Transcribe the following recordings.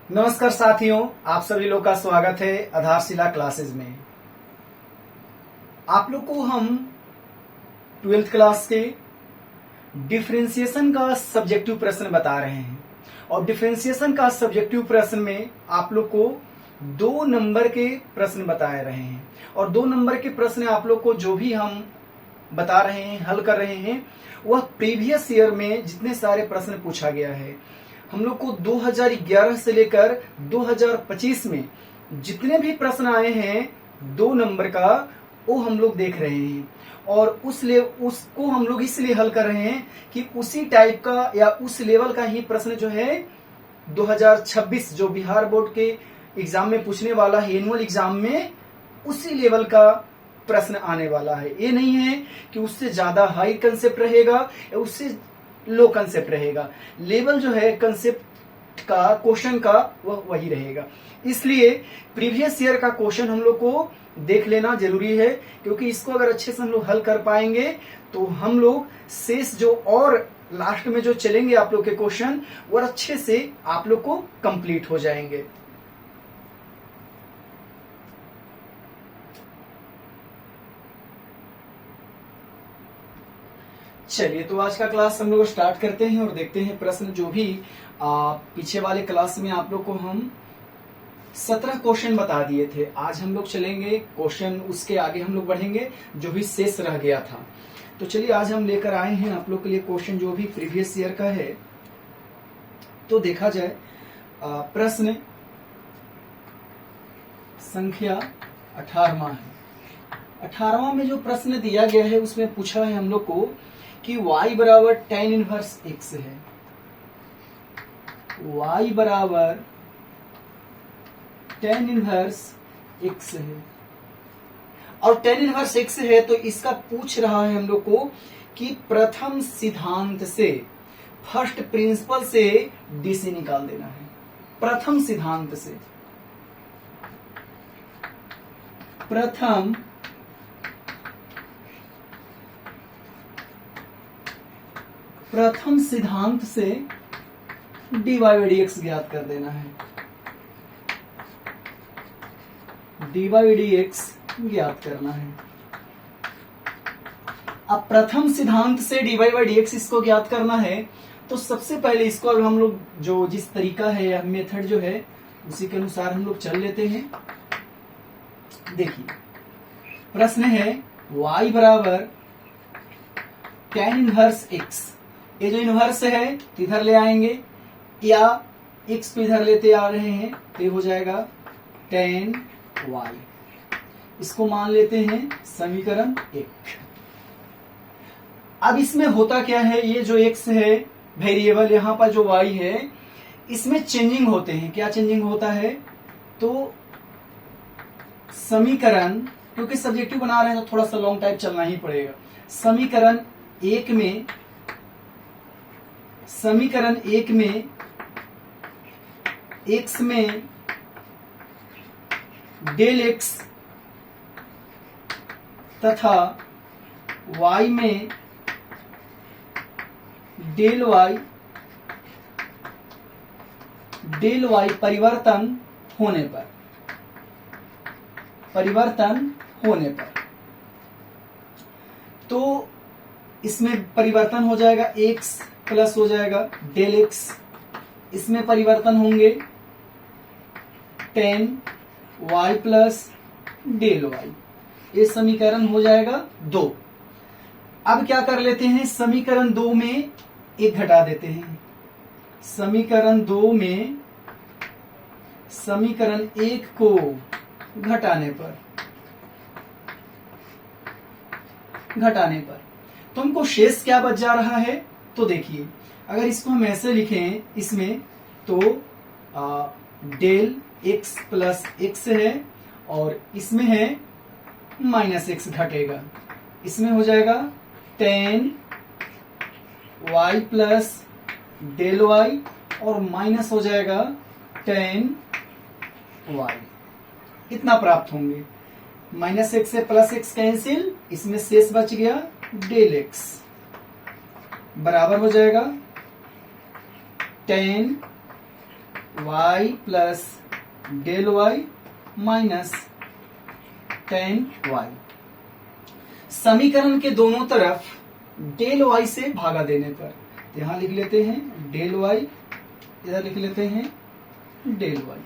नमस्कार साथियों, आप सभी लोग का स्वागत है आधारशिला क्लासेस में। आप लोग को हम 12th क्लास के डिफरेंशिएशन का सब्जेक्टिव प्रश्न बता रहे हैं और डिफरेंशिएशन का सब्जेक्टिव प्रश्न में आप लोग को 2 नंबर के प्रश्न बताए रहे हैं और 2 नंबर के प्रश्न आप लोग को जो भी हम बता रहे हैं, हल कर रहे हैं, वह प्रीवियस ईयर में जितने सारे प्रश्न पूछा गया है। हम लोग को 2011 से लेकर 2025 में जितने भी प्रश्न आए हैं 2 नंबर का, वो हम लोग देख रहे हैं और उसको हम लोग इसलिए हल कर रहे हैं कि उसी टाइप का या उस लेवल का ही प्रश्न जो है 2026 जो बिहार बोर्ड के एग्जाम में पूछने वाला है, एनुअल एग्जाम में उसी लेवल का प्रश्न आने वाला है। ये नहीं है कि उससे ज्यादा हाई कंसेप्ट रहेगा या उससे लो कंसेप्ट रहेगा। लेवल जो है कंसेप्ट का, क्वेश्चन का, वह वही रहेगा। इसलिए प्रीवियस ईयर का क्वेश्चन हम लोग को देख लेना जरूरी है, क्योंकि इसको अगर अच्छे से हम लोग हल कर पाएंगे तो हम लोग शेष जो और लास्ट में जो चलेंगे आप लोग के क्वेश्चन, वो अच्छे से आप लोग को कंप्लीट हो जाएंगे। चलिए, तो आज का क्लास हम लोग स्टार्ट करते हैं और देखते हैं प्रश्न जो भी पीछे वाले क्लास में आप लोग को हम 17 क्वेश्चन बता दिए थे। आज हम लोग चलेंगे क्वेश्चन, उसके आगे हम लोग बढ़ेंगे जो भी शेष रह गया था। तो चलिए, आज हम लेकर आए हैं आप लोग के लिए क्वेश्चन जो भी प्रीवियस ईयर का है। तो देखा जाए, प्रश्न संख्या 18वां है। 18वां में जो प्रश्न दिया गया है उसमें पूछा है हम लोग को कि y बराबर tan इनवर्स x है। y बराबर tan इनवर्स x है और tan इनवर्स x है, तो इसका पूछ रहा है हम लोग को कि प्रथम सिद्धांत से, फर्स्ट प्रिंसिपल से डीसी निकाल देना है। प्रथम सिद्धांत से, प्रथम सिद्धांत से dy बाई dx ज्ञात कर देना है। dy बाई dx ज्ञात करना है। अब प्रथम सिद्धांत से dy बाई dx इसको ज्ञात करना है, तो सबसे पहले इसको अब हम लोग जो जिस तरीका है या मेथड जो है उसी के अनुसार हम लोग चल लेते हैं। देखिए, प्रश्न है y बराबर tan इनवर्स x। ये जो इनवर्स है तो इधर ले आएंगे, या x को इधर लेते आ रहे हैं तो ये हो जाएगा tan y। इसको मान लेते हैं समीकरण 1। अब इसमें होता क्या है, ये जो x है वेरिएबल, यहाँ पर जो y है, इसमें चेंजिंग होते हैं। क्या चेंजिंग होता है, तो समीकरण, क्योंकि सब्जेक्टिव बना रहे हैं तो थोड़ा सा लॉन्ग टाइप चलना ही पड़ेगा। समीकरण 1 में x में डेल x तथा y में डेल y परिवर्तन होने पर तो इसमें परिवर्तन हो जाएगा, x प्लस हो जाएगा डेल x, इसमें परिवर्तन होंगे tan y plus del y। ये समीकरण हो जाएगा 2। अब क्या कर लेते हैं, समीकरण 2 में 1 घटा देते हैं। समीकरण 2 में समीकरण 1 को घटाने पर तुमको शेष क्या बच जा रहा है, तो देखिए, अगर इसको हम ऐसे लिखें इसमें, तो डेल x प्लस x है और इसमें है माइनस x घटेगा। इसमें हो जाएगा tan y plus del y और माइनस हो जाएगा tan y। इतना प्राप्त होंगे। माइनस x से प्लस x कैंसिल, इसमें शेष बच गया डेल x, बराबर हो जाएगा tan y plus del y minus tan y. समीकरण के दोनों तरफ डेल वाई से भागा देने पर, तो यहां लिख लेते हैं डेल वाई, इधर लिख लेते हैं डेल वाई।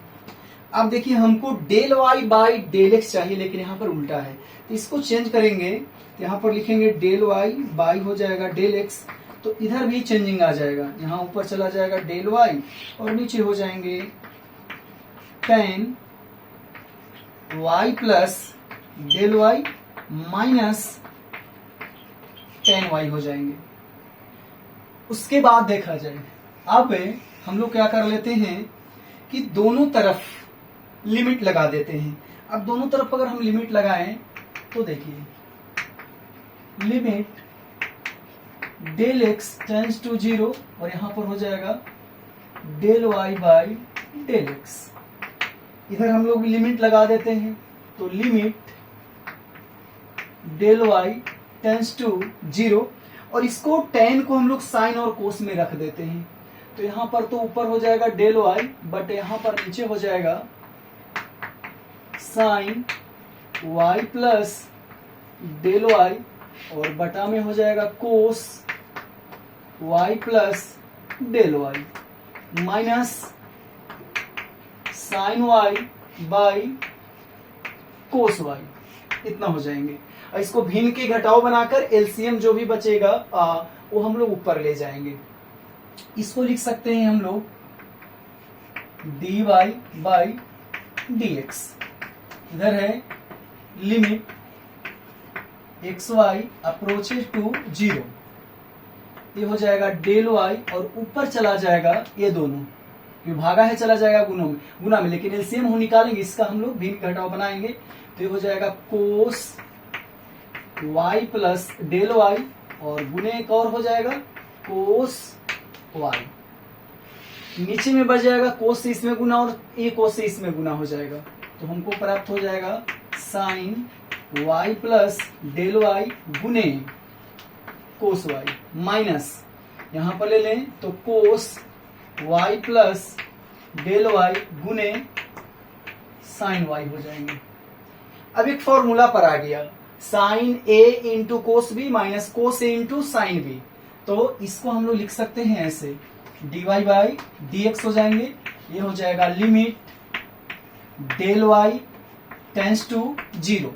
अब देखिए हमको del y by del x चाहिए, लेकिन यहाँ पर उल्टा है, तो इसको चेंज करेंगे। तो यहाँ पर लिखेंगे डेल वाई बाई हो जाएगा डेल एक्स, तो इधर भी चेंजिंग आ जाएगा, यहाँ ऊपर चला जाएगा डेल वाई और नीचे हो जाएंगे tan y plus del y minus tan y हो जाएंगे। उसके बाद देखा जाए, अब हम लोग क्या कर लेते हैं कि दोनों तरफ लिमिट लगा देते हैं। अब दोनों तरफ अगर हम लिमिट लगाएं तो देखिए limit del x tends to 0 और यहां पर हो जाएगा del y by del x. इधर हम लोग लिमिट लगा देते हैं, तो limit del y tends to 0 और इसको टेन को हम लोग साइन और कोस में रख देते हैं। तो यहां पर तो ऊपर हो जाएगा डेल वाई, बट यहां पर नीचे हो जाएगा sine y plus del y और बटा में हो जाएगा cos y plus del y minus sine y by cos y. इतना हो जाएंगे। और इसको भिन्न के घटाव बनाकर एलसीएम जो भी बचेगा वो हम लोग ऊपर ले जाएंगे। इसको लिख सकते हैं हम लोग dy बाई dx। इधर है limit x y approaches to 0, ये हो जाएगा डेल वाई और ऊपर चला जाएगा ये दोनों, विभागा है चला जाएगा गुना में, लेकिन एलसीएम हम निकालेंगे, इसका हम लोग भिन्न घटाव बनाएंगे। तो ये हो जाएगा cos y plus del y और गुने एक और हो जाएगा कोस वाई। नीचे में बच जाएगा कोस से इसमें गुना और ए कोस से इसमें गुना हो जाएगा, तो हमको प्राप्त हो जाएगा sine y plus del y गुने कोस वाई माइनस यहां पर ले लें तो cos y plus del y गुने साइन वाई हो जाएंगे। अब एक फॉर्मूला पर आ गया, sine A into cos B minus cos A into sine B. तो इसको हम लोग लिख सकते हैं ऐसे, dy बाई dx हो जाएंगे। ये हो जाएगा limit del y tends to 0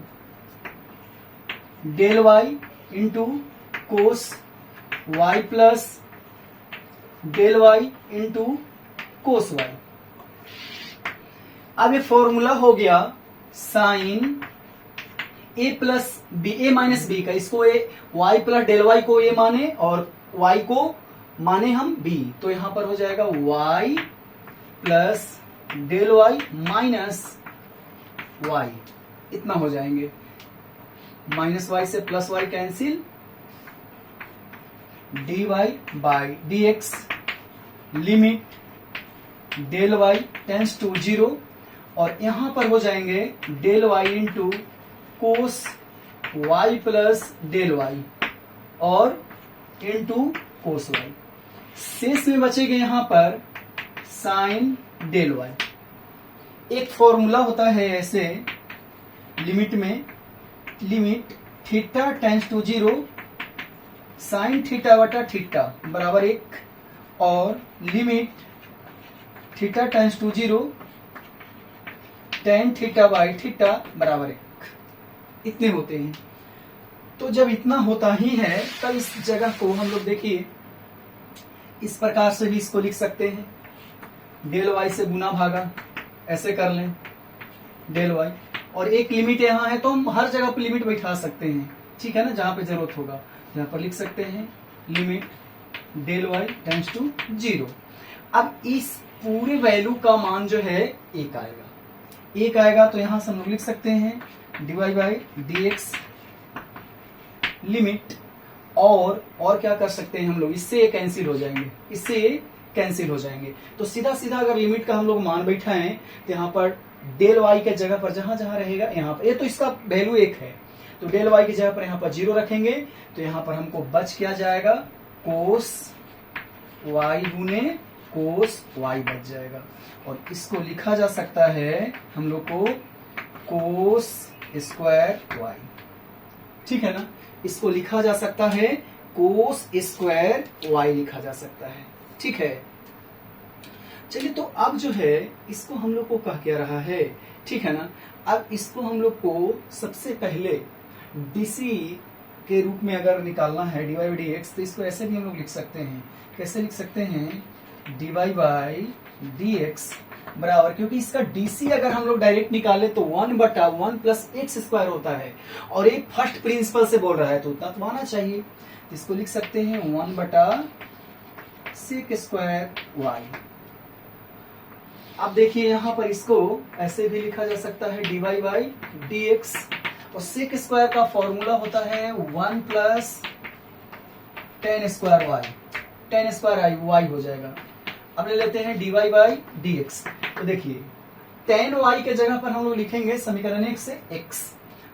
del y into cos y plus del y into cos y. अब ये फॉर्मूला हो गया sine a plus b, a minus b का, इसको a y plus del y को ए माने और वाई को माने हम बी, तो यहां पर हो जाएगा y plus del y minus y. इतना हो जाएंगे, माइनस वाई से plus y cancel, d y by d x limit del y tends to 0 और यहां पर हो जाएंगे del y into cos y plus del y और इंटू कोस वाई। शेष में बचेगा यहां पर साइन डेल वाई। एक फॉर्मूला होता है ऐसे लिमिट में, limit theta tends to 0 sine theta बटा थीटा बराबर 1 और limit theta tends to 0 tan theta by theta बराबर 1। इतने होते हैं। तो जब इतना होता ही है तब इस जगह को हम लोग देखिए इस प्रकार से भी इसको लिख सकते हैं, डेल वाई से गुना भागा, ऐसे कर लें डेल वाई, और एक लिमिट यहाँ है तो हम हर जगह पर लिमिट बैठा सकते हैं, ठीक है ना, जहां पे जरूरत होगा यहाँ पर लिख सकते हैं limit del y tends to 0। अब इस पूरे वैल्यू का मान जो है 1 आएगा, 1 आएगा तो यहां से हम लोग लिख सकते हैं dy by d x limit, और क्या कर सकते हैं हम लोग, इससे ये कैंसिल हो जाएंगे, इससे ये कैंसिल हो जाएंगे। तो सीधा सीधा अगर लिमिट का हम लोग मान बैठाएं तो यहाँ पर डेल वाई के जगह पर जहां जहां रहेगा यहाँ पर, ये तो इसका वैल्यू 1 है, तो डेल वाई की जगह पर यहाँ पर 0 रखेंगे, तो यहाँ पर हमको बच क्या जाएगा कोस वाई गुने कोस वाई बच जाएगा। और इसको लिखा जा सकता है हम लोग को कोस स्क्वायर वाई, ठीक है ना। इसको लिखा जा सकता है कोस स्क्वायर वाई लिखा जा सकता है, ठीक है। चलिए, तो अब जो है इसको हम लोग को कह क्या रहा है, ठीक है ना। अब इसको हम लोग को सबसे पहले डीसी के रूप में अगर निकालना है dy बाई डी एक्स, तो इसको ऐसे भी हम लोग लिख सकते हैं। कैसे लिख सकते हैं? dy बाई डी एक्स बराबर, क्योंकि इसका डीसी अगर हम लोग डायरेक्ट निकाले तो 1/1 प्लस एक्स स्क्वायर होता है, और एक फर्स्ट प्रिंसिपल से बोल रहा है तो उतना तो आना चाहिए। इसको लिख सकते हैं 1/sec स्क्वायर वाई। अब देखिए यहाँ पर इसको ऐसे भी लिखा जा सकता है dy बाई डी एक्स, और सेक स्क्वायर का फॉर्मूला होता है 1 plus tan square y, tan square I y हो जाएगा। अब ले लेते हैं dy बाई डी एक्स, तो देखिए टेन वाई के जगह पर हम लोग लिखेंगे समीकरण 1 से x,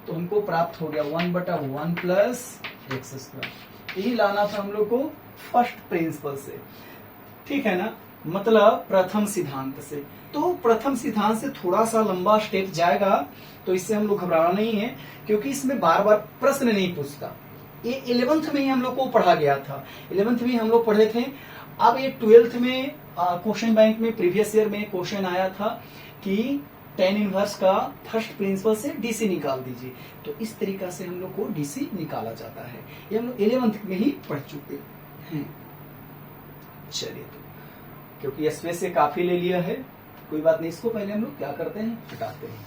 तो हमको प्राप्त हो गया 1/1 प्लस एक्स स्क्वायर। यही लाना था हम लोग को फर्स्ट प्रिंसिपल से, ठीक है ना, मतलब प्रथम सिद्धांत से। तो प्रथम सिद्धांत से थोड़ा सा लंबा स्टेप जाएगा, तो इससे हम लोग घबराना नहीं है, क्योंकि इसमें बार बार प्रश्न नहीं पूछता। ये 11th में ही हम लोग को पढ़ा गया था, 11th में हम लोग पढ़े थे। अब ये 12th में क्वेश्चन बैंक में प्रीवियस ईयर में क्वेश्चन आया था कि tan इनवर्स का फर्स्ट प्रिंसिपल से डीसी निकाल दीजिए, तो इस तरीका से हम लोग को डीसी निकाला जाता है। ये हम लोग 11th में ही पढ़ चुके हैं। चलिए, तो क्योंकि इसमें से काफी ले लिया है, कोई बात नहीं, इसको पहले हम लोग क्या करते हैं, हटाते हैं।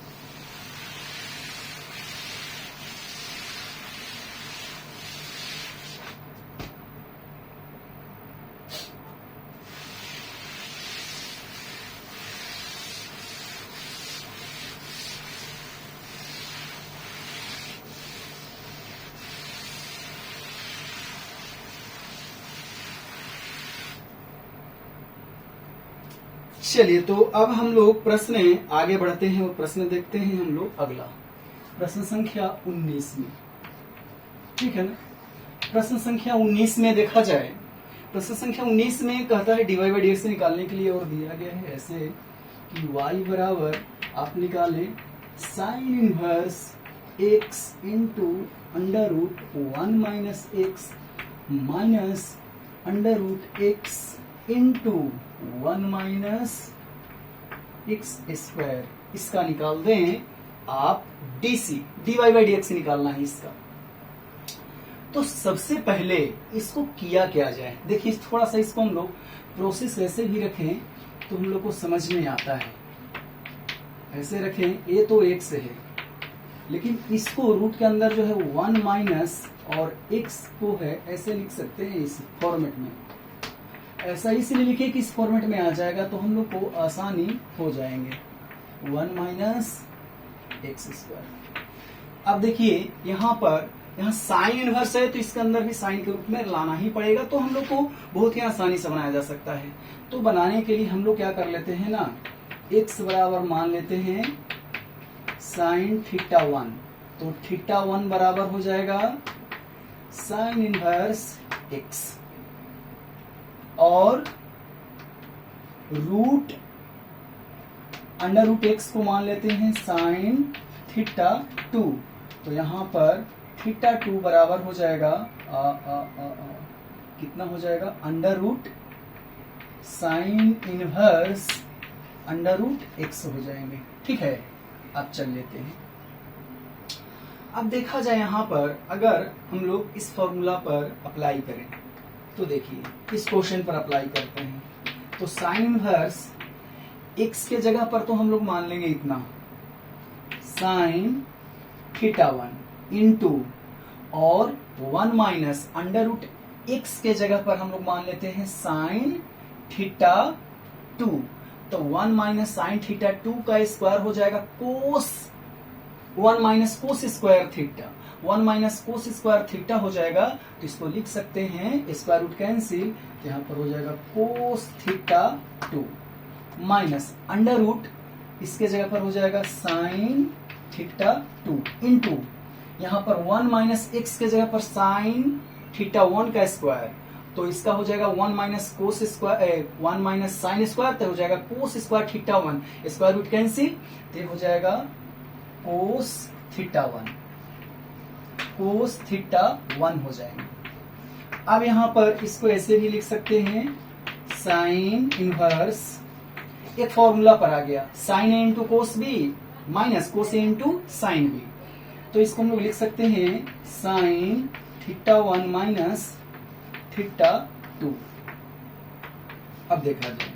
चलिए, तो अब हम लोग प्रश्न आगे बढ़ते हैं और प्रश्न देखते हैं हम लोग अगला प्रश्न संख्या 19 में, ठीक है ना। प्रश्न संख्या 19 में देखा जाए, प्रश्न संख्या 19 में कहता है dy बाई डी एक्स निकालने के लिए, और दिया गया है ऐसे कि y बराबर आप निकाले sine inverse x into under root 1 minus x minus under root x into 1 minus x square. इसका निकाल दें आप DC, dy by d x निकालना है इसका। तो सबसे पहले इसको किया क्या जाए, देखिए थोड़ा सा इसको हम लोग प्रोसेस ऐसे भी रखें तो हम लोग को समझ में आता है। ऐसे रखें, ये तो x है, लेकिन इसको रूट के अंदर जो है 1 माइनस और x को है ऐसे लिख सकते हैं इस फॉर्मेट में। ऐसा इसलिए लिखे कि इस फॉर्मेट में आ जाएगा तो हम लोग को आसानी हो जाएंगे। 1 माइनस एक्स स्क्वायर। अब देखिए यहाँ साइन इनवर्स है, तो इसके अंदर भी साइन के रूप में लाना ही पड़ेगा, तो हम लोग को बहुत ही आसानी से बनाया जा सकता है। तो बनाने के लिए हम लोग क्या कर लेते हैं ना, x बराबर मान लेते हैं साइन थीटा 1, तो थीटा 1 बराबर हो जाएगा साइन इनवर्स x, और रूट अंडर रूट एक्स को मान लेते हैं साइन थीटा 2, तो यहाँ पर थीटा 2 बराबर हो जाएगा कितना हो जाएगा, under root sine inverse under root x हो जाएंगे, ठीक है। अब चल लेते हैं। अब देखा जाए यहाँ पर अगर हम लोग इस फॉर्मूला पर अप्लाई करें, तो देखिए इस क्वेश्चन पर अप्लाई करते हैं, तो साइन इनवर्स x के जगह पर तो हम लोग मान लेंगे इतना साइन थीटा 1 इंटू और 1 माइनस अंडर रूट x के जगह पर हम लोग मान लेते हैं साइन थीटा 2, तो 1 माइनस साइन थीटा 2 का स्क्वायर हो जाएगा कोस 1 minus cos square theta, 1 minus cos square theta हो जाएगा, तो इसको लिख सकते हैं स्क्वायर रूट कैंसिल, तो यहाँ पर हो जाएगा cos theta 2 minus under root इसके जगह पर हो जाएगा साइन थीटा 2 इंटू यहाँ पर 1 माइनस एक्स के जगह पर साइन थीटा 1 का स्क्वायर तो इसका हो जाएगा 1 minus cos square 1 minus sine square, तो हो जाएगा cos square theta 1, square root cancel, तो हो जाएगा कोस थीटा 1, कोस थीटा 1 हो जाएंगे। अब यहां पर इसको ऐसे भी लिख सकते हैं, साइन इनवर्स, एक फॉर्मूला पर आ गया, sine A into cos B minus cos A into sine B, तो इसको हम लोग लिख सकते हैं साइन थीटा 1 माइनस थीटा 2। अब देखा जाए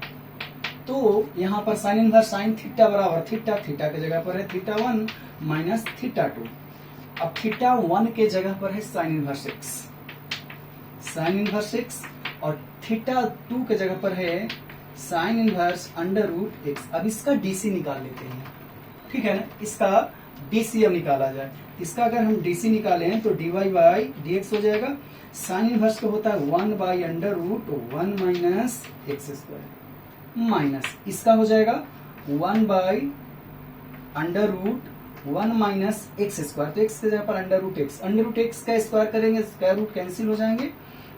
तो यहां पर साइन इनवर्स साइन थीटा बराबर थीटा, थीटा के जगह पर है थीटा 1 माइनस थीटा 2। अब थीटा 1 के जगह पर है sine inverse x, sine inverse x, और थीटा 2 के जगह पर है sine inverse under root x. अब इसका डीसी निकाल लेते हैं, ठीक है ना, इसका डीसी अब निकाला जाए। इसका अगर हम डीसी निकालें तो dy बाई dx हो जाएगा, साइन इनवर्स का होता है 1 by under root 1 minus x square, minus इसका हो जाएगा 1 by under root 1 minus x square, तो एक्स के जगह पर अंडर रूट एक्स का स्क्वायर करेंगे, स्क्वायर रूट कैंसिल हो जाएंगे,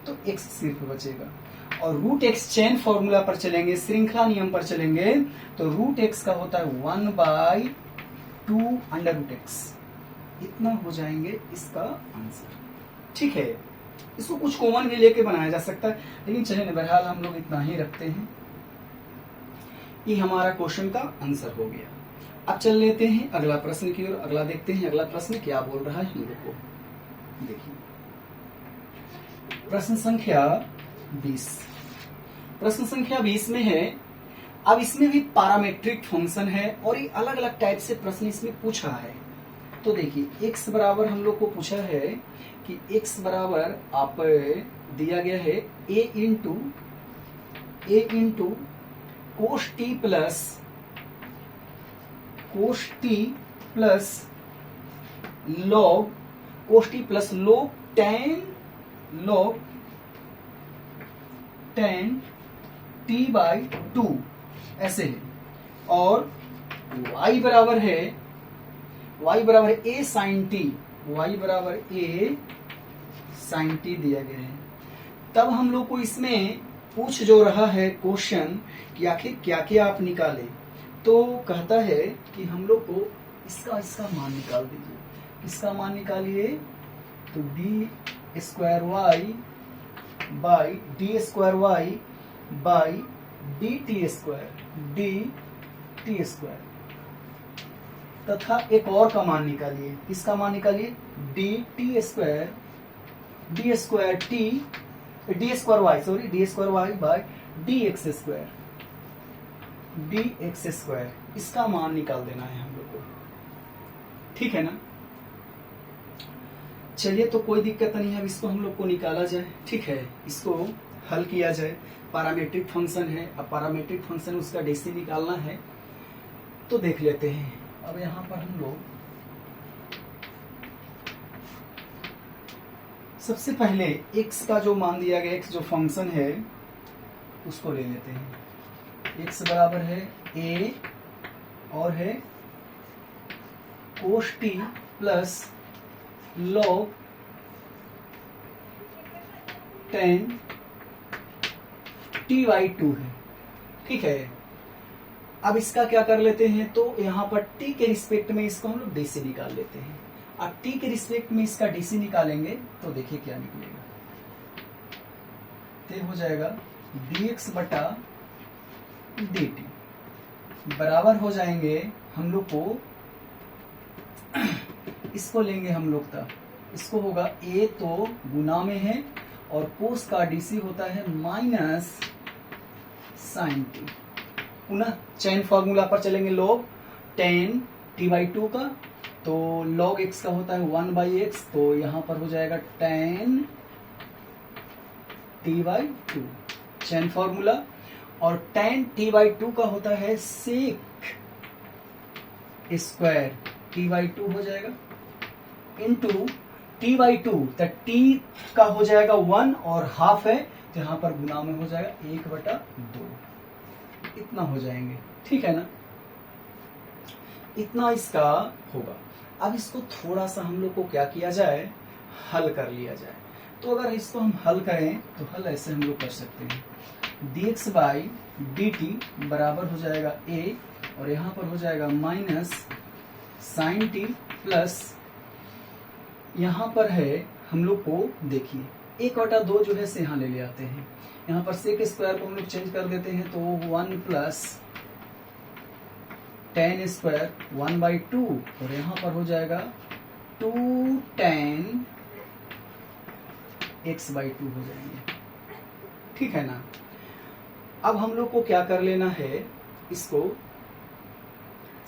तो एक्स सिर्फ बचेगा। और रूट एक्स चेन फॉर्मूला पर चलेंगे, श्रृंखला नियम पर चलेंगे, तो रूट एक्स का होता है 1 बाई 2 अंडर रूट एक्स, इतना हो जाएंगे इसका आंसर। ठीक है, इसको कुछ कॉमन भी लेके बनाया जा सकता है, लेकिन चलिए बहरहाल हम लोग इतना ही रखते हैं। ये हमारा क्वेश्चन का आंसर हो गया। अब चल लेते हैं अगला प्रश्न की ओर, अगला देखते हैं अगला प्रश्न क्या बोल रहा है हम लोग को। देखिए प्रश्न संख्या 20, प्रश्न संख्या 20 में है, अब इसमें भी पैरामीट्रिक फंक्शन है और ये अलग अलग टाइप से प्रश्न इसमें पूछा है। तो देखिए x बराबर हम लोग को पूछा है कि x बराबर आप दिया गया है a into cos t plus log cos t plus log ten T by 2 ऐसे है, और y बराबर है a साइन टी, y बराबर a साइन टी दिया गया है। तब हम लोग को इसमें पूछ जो रहा है क्वेश्चन कि आखिर क्या क्या आप निकालें, तो कहता है कि हम लोग को इसका मान निकाल दीजिए, इसका मान निकालिए, तो d square y by d square y by d t square, तथा एक और का मान निकालिए, इसका मान निकालिए d square y by d x square, इसका मान निकाल देना है हम लोग को। ठीक है ना, चलिए तो कोई दिक्कत नहीं है, अब इसको हम लोग को निकाला जाए। ठीक है, इसको हल किया जाए। पैरामीट्रिक फंक्शन है, अब पैरामीट्रिक फंक्शन उसका डीसी निकालना है, तो देख लेते हैं। अब यहां पर हम लोग सबसे पहले x का जो मान दिया गया, x जो फंक्शन है उसको ले लेते हैं। x बराबर है a और है cos t plus log 10 t by 2 है। ठीक है, अब इसका क्या कर लेते हैं, तो यहाँ पर t के रिस्पेक्ट में इसको हम लोग डीसी निकाल लेते हैं। अब t के रिस्पेक्ट में इसका डीसी निकालेंगे तो देखिए क्या निकलेगा, तो हो जाएगा dx बटा dt बराबर हो जाएंगे हम लोग को, इसको लेंगे हम लोग तब, इसको होगा a तो गुना में है और कोस का डीसी होता है माइनस साइन टी। पुनः चैन फॉर्मूला पर चलेंगे, लॉग 10 टी बाई 2 का, तो log x का होता है 1 बाई एक्स, तो यहां पर हो जाएगा 10 टी बाई 2 चैन फॉर्मूला, और 10 टी बाई 2 का होता है सेक स्क्वायर टी बाई 2 हो जाएगा, इंटू टी बाई 2, तो टी का हो जाएगा 1 और हाफ है, तो यहां पर गुना में हो जाएगा 1/2, इतना हो जाएंगे। ठीक है ना, इतना इसका होगा। अब इसको थोड़ा सा हम लोग को क्या किया जाए, हल कर लिया जाए। तो अगर इसको हम हल करें तो हल ऐसे हम लोग कर सकते हैं, dx बाई dt बराबर हो जाएगा a, और यहाँ पर हो जाएगा माइनस साइन टी प्लस, यहाँ पर है हम लोग को देखिए 1/2 जो है से यहाँ ले आते हैं, यहाँ पर सेक स्क्वायर को हम लोग चेंज कर देते हैं, तो 1 प्लस tan स्क्वायर 1/2, और यहाँ पर हो जाएगा 2 tan x/2 हो जाएंगे। ठीक है ना। अब हम लोग को क्या कर लेना है, इसको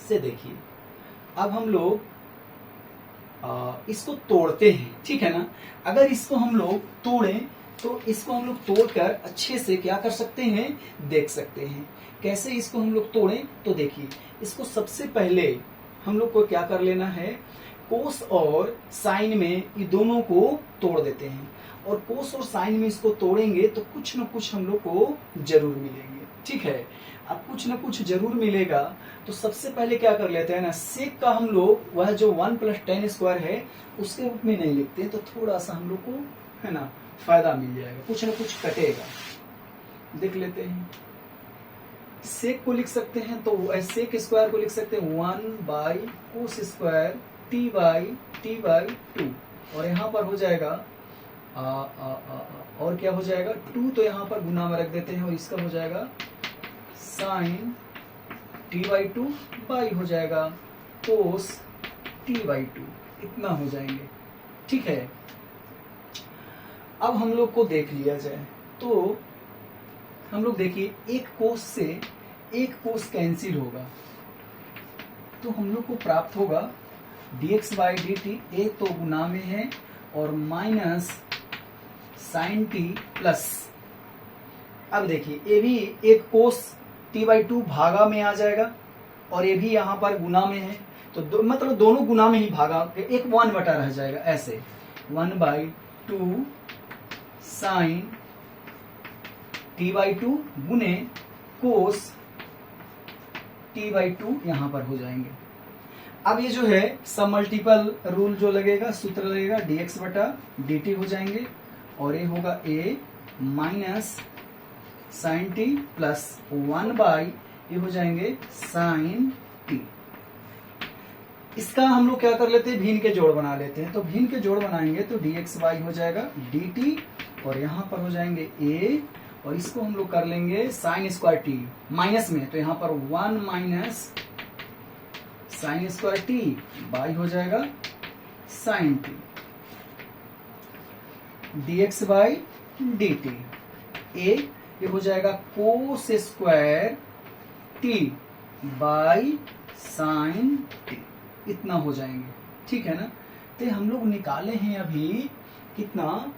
से देखिए, अब हम लोग इसको तोड़ते हैं। ठीक है ना। अगर इसको हम लोग तोड़ें तो इसको हम लोग तोड़कर अच्छे से क्या कर सकते हैं, देख सकते हैं। कैसे इसको हम लोग तोड़ें, तो देखिए इसको सबसे पहले हम लोग को क्या कर लेना है, कोस और साइन में ये दोनों को तोड़ देते हैं, और कोस और साइन में इसको तोड़ेंगे तो कुछ न कुछ हम लोग को जरूर मिलेंगे। ठीक है। अब कुछ न कुछ जरूर मिलेगा, तो सबसे पहले क्या कर लेते हैं ना, सेक का हम लोग वह जो 1 प्लस tan स्क्वायर है उसके रूप में नहीं लिखते, तो थोड़ा सा हम लोग को है ना फायदा मिल जाएगा, कुछ न कुछ कटेगा। देख लेते हैं, सेक को लिख सकते हैं तो सेक स्क्वायर को लिख सकते हैं 1 by cos square t by 2, और यहाँ पर हो जाएगा और क्या हो जाएगा 2, तो यहाँ पर गुना में रख देते हैं, और इसका हो जाएगा साइन t/2 बाई हो जाएगा कोस t/2, इतना हो जाएंगे। ठीक है। अब हम लोग को देख लिया जाए तो हम लोग देखिए एक कोस से एक कोस कैंसिल होगा, तो हम लोग को प्राप्त होगा dx बाई dt, ए तो गुना में है, और माइनस साइन टी प्लस, अब देखिए ये भी एक कोस t/2 भागा में आ जाएगा, और ये भी यहाँ पर गुना में है, तो मतलब दोनों गुना में ही भागा, एक 1 बटा रह जाएगा, ऐसे 1/2 साइन t/2 गुने कोस t/2 यहाँ पर हो जाएंगे। अब ये जो है सब मल्टीपल रूल जो लगेगा, सूत्र लगेगा, dx बटा dt हो जाएंगे, और ये होगा a minus sine t plus 1 by ये हो जाएंगे साइन टी। इसका हम लोग क्या कर लेते हैं, भिन्न के जोड़ बना लेते हैं, तो भिन्न के जोड़ बनाएंगे तो dx बाई हो जाएगा dt, और यहाँ पर हो जाएंगे a, और इसको हम लोग कर लेंगे साइन स्क्वायर टी माइनस में, तो यहाँ पर 1 minus sine square t by हो जाएगा sine t, dx by dt, a ये हो जाएगा cos square t by sine t, इतना हो जाएंगे। ठीक है ना। तो हम लोग निकाले हैं अभी कितना,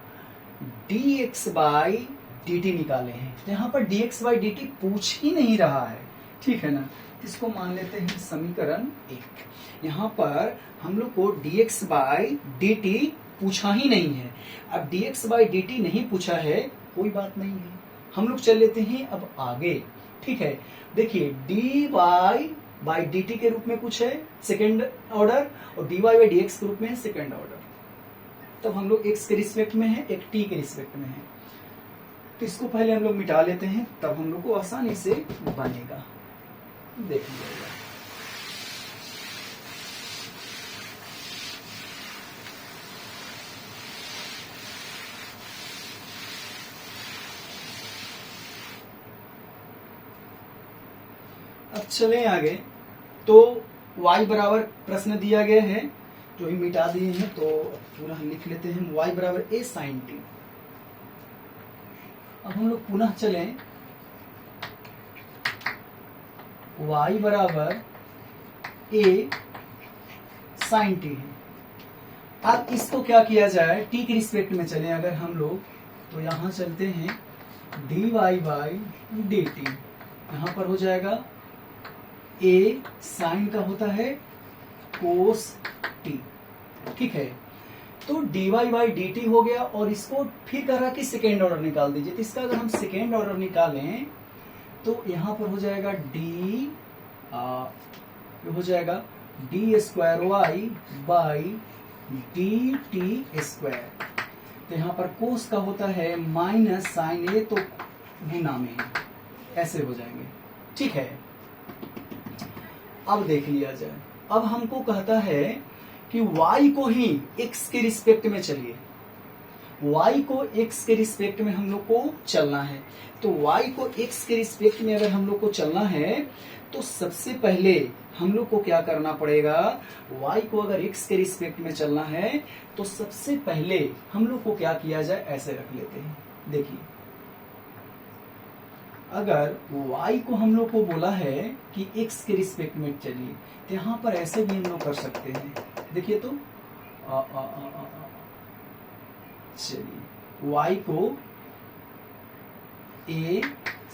dx बाई dt निकाले हैं, तो यहाँ पर dx बाई dt पूछ ही नहीं रहा है। ठीक है ना। इसको मान लेते हैं समीकरण 1। यहाँ पर हम लोग को dx बाई dt पूछा ही नहीं है। अब dx बाई dt नहीं पूछा है, कोई बात नहीं है, हम लोग चल लेते हैं अब आगे। ठीक है। देखिए dy बाई dt के रूप में कुछ है सेकेंड ऑर्डर, और dy बाई dx के रूप में है सेकेंड ऑर्डर। तब हम लोग x के रिस्पेक्ट में है, एक t के रिस्पेक्ट में है, तो इसको पहले हम लोग मिटा लेते हैं, तब हम लोग को आसानी से बनेगा। देख लीजिएगा। अब चलें आगे, तो y बराबर प्रश्न दिया गया है, जो ही मिटा दिए हैं, तो पूरा हम लिख लेते हैं y बराबर a साइन टी। अब हम लोग पुनः चलें, y बराबर a साइन टी है। अब इसको क्या किया जाए, t के रिस्पेक्ट में चलें अगर हम लोग, तो यहां चलते हैं dy बाई dt, यहां पर हो जाएगा a साइन का होता है कोस t। ठीक है। तो dy बाई dt हो गया, और इसको फिर कह रहा कि सेकेंड ऑर्डर निकाल दीजिए, तो इसका अगर हम सेकेंड ऑर्डर निकालें तो यहाँ पर हो जाएगा हो जाएगा d square y by d t square. तो यहाँ पर कोस का होता है माइनस साइन ए, तो गुना में ऐसे हो जाएंगे। ठीक है, अब देख लिया जाए। अब हमको कहता है कि y को ही x के रिस्पेक्ट में चलिए, y को x के रिस्पेक्ट में हम लोग को चलना है। तो y को x के रिस्पेक्ट में अगर हम लोग को चलना है तो सबसे पहले हम लोग को क्या करना पड़ेगा, y को अगर x के रिस्पेक्ट में चलना है तो सबसे पहले हम लोग को क्या किया जाए, ऐसे रख लेते हैं। देखिए, अगर y को हम लोग को बोला है कि x के रिस्पेक्ट में चलिए, तो यहाँ पर ऐसे भी हम लोग कर सकते हैं। देखिए तो चलिए y को a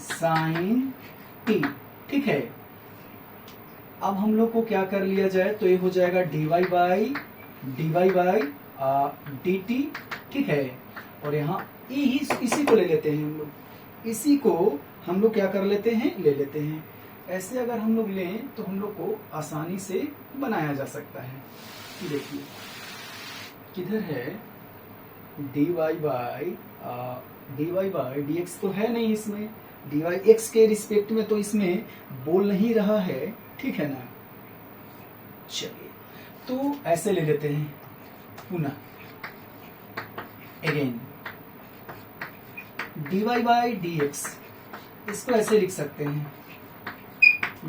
साइन t, ठीक है। अब हम लोग को क्या कर लिया जाए, तो ये हो जाएगा dy बाई dt, ठीक है। और यहाँ इसी को ले लेते हैं हम लोग, इसी को हम लोग क्या कर लेते हैं, ले लेते हैं। ऐसे अगर हम लोग लें तो हम लोग को आसानी से बनाया जा सकता है। देखिए किधर है dy बाई dx तो है नहीं इसमें, dy x के रिस्पेक्ट में तो इसमें बोल नहीं रहा है, ठीक है ना। चलिए तो ऐसे ले लेते हैं पुनः अगेन dy बाई dx, इसको ऐसे लिख सकते हैं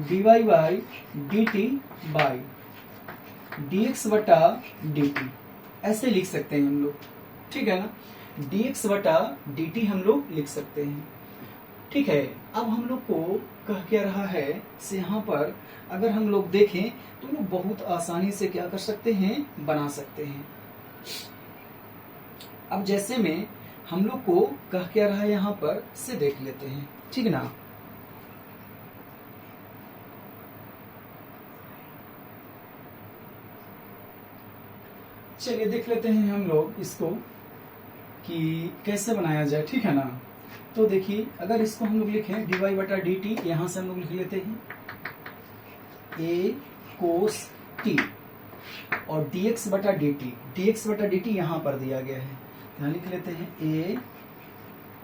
dy by dt by dx बटा dt, ऐसे लिख सकते हैं हम लोग, ठीक है ना। dx बटा dt हम लोग लिख सकते हैं, ठीक है। अब हम लोग को कह क्या रहा है से यहाँ पर अगर हम लोग देखें तो लोग बहुत आसानी से क्या कर सकते हैं, बना सकते हैं। अब जैसे में हम लोग को कह क्या रहा है यहाँ पर से देख लेते हैं, ठीक ना। चलिए देख लेते हैं हम लोग इसको कि कैसे बनाया जाए, ठीक है ना। तो देखिए अगर इसको हम लोग लिखें dy बटा dt, यहां से हम लोग लिख लेते हैं a cos t और dx बटा dt यहां पर दिया गया है, यहां लिख लेते हैं a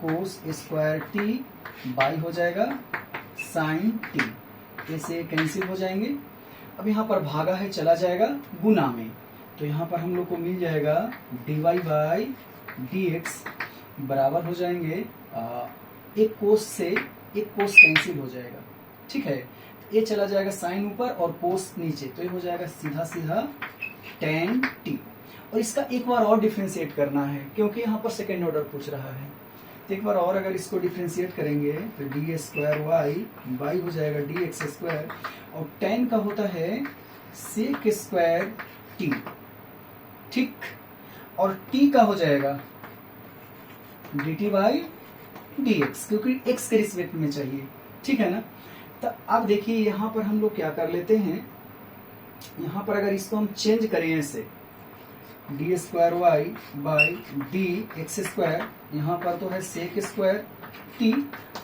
cos square t by हो जाएगा साइन t, ऐसे कैंसिल हो जाएंगे। अब यहाँ पर भागा है चला जाएगा गुना में, तो यहाँ पर हम लोग को मिल जाएगा dy बाई dx बराबर हो जाएंगे एक कोस से एक कोस कैंसिल हो जाएगा, ठीक है। ये चला जाएगा साइन ऊपर और कोस नीचे, तो ये हो जाएगा सीधा सीधा tan t। और इसका एक बार और डिफरेंशिएट करना है क्योंकि यहाँ पर सेकेंड ऑर्डर पूछ रहा है। तो एक बार और अगर इसको डिफरेंशिएट करेंगे तो डी स्क्वायर वाई हो जाएगा डी एक्स स्क्वायर, और tan का होता है सेक स्क्वायर t, ठीक। और t का हो जाएगा dt बाई dx, क्योंकि x के रिस्पेक्ट में चाहिए, ठीक है ना। तो अब देखिए यहाँ पर हम लोग क्या कर लेते हैं, यहाँ पर अगर इसको हम चेंज करें ऐसे d square y by d x square, यहाँ पर तो है सेक स्क्वायर t,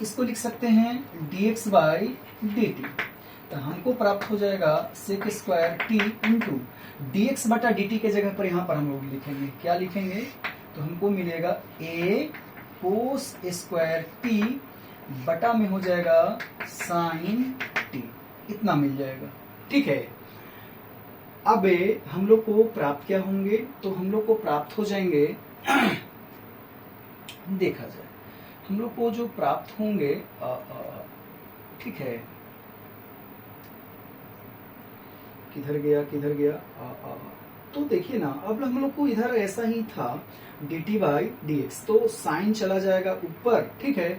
इसको लिख सकते हैं dx बाई dt। तो हमको प्राप्त हो जाएगा sec square t into dx बटा dt के जगह पर यहाँ पर हम लोग लिखेंगे, क्या लिखेंगे, तो हमको मिलेगा a कोस स्क्वायर t बटा में हो जाएगा साइन t, इतना मिल जाएगा, ठीक है। अब हम लोग को प्राप्त क्या होंगे, तो हम लोग को प्राप्त हो जाएंगे देखा जाए हम लोग को जो प्राप्त होंगे, ठीक है, किधर गया तो देखिए ना, अब हम लोग को इधर ऐसा ही था dt बाई dx, तो साइन चला जाएगा ऊपर, ठीक है।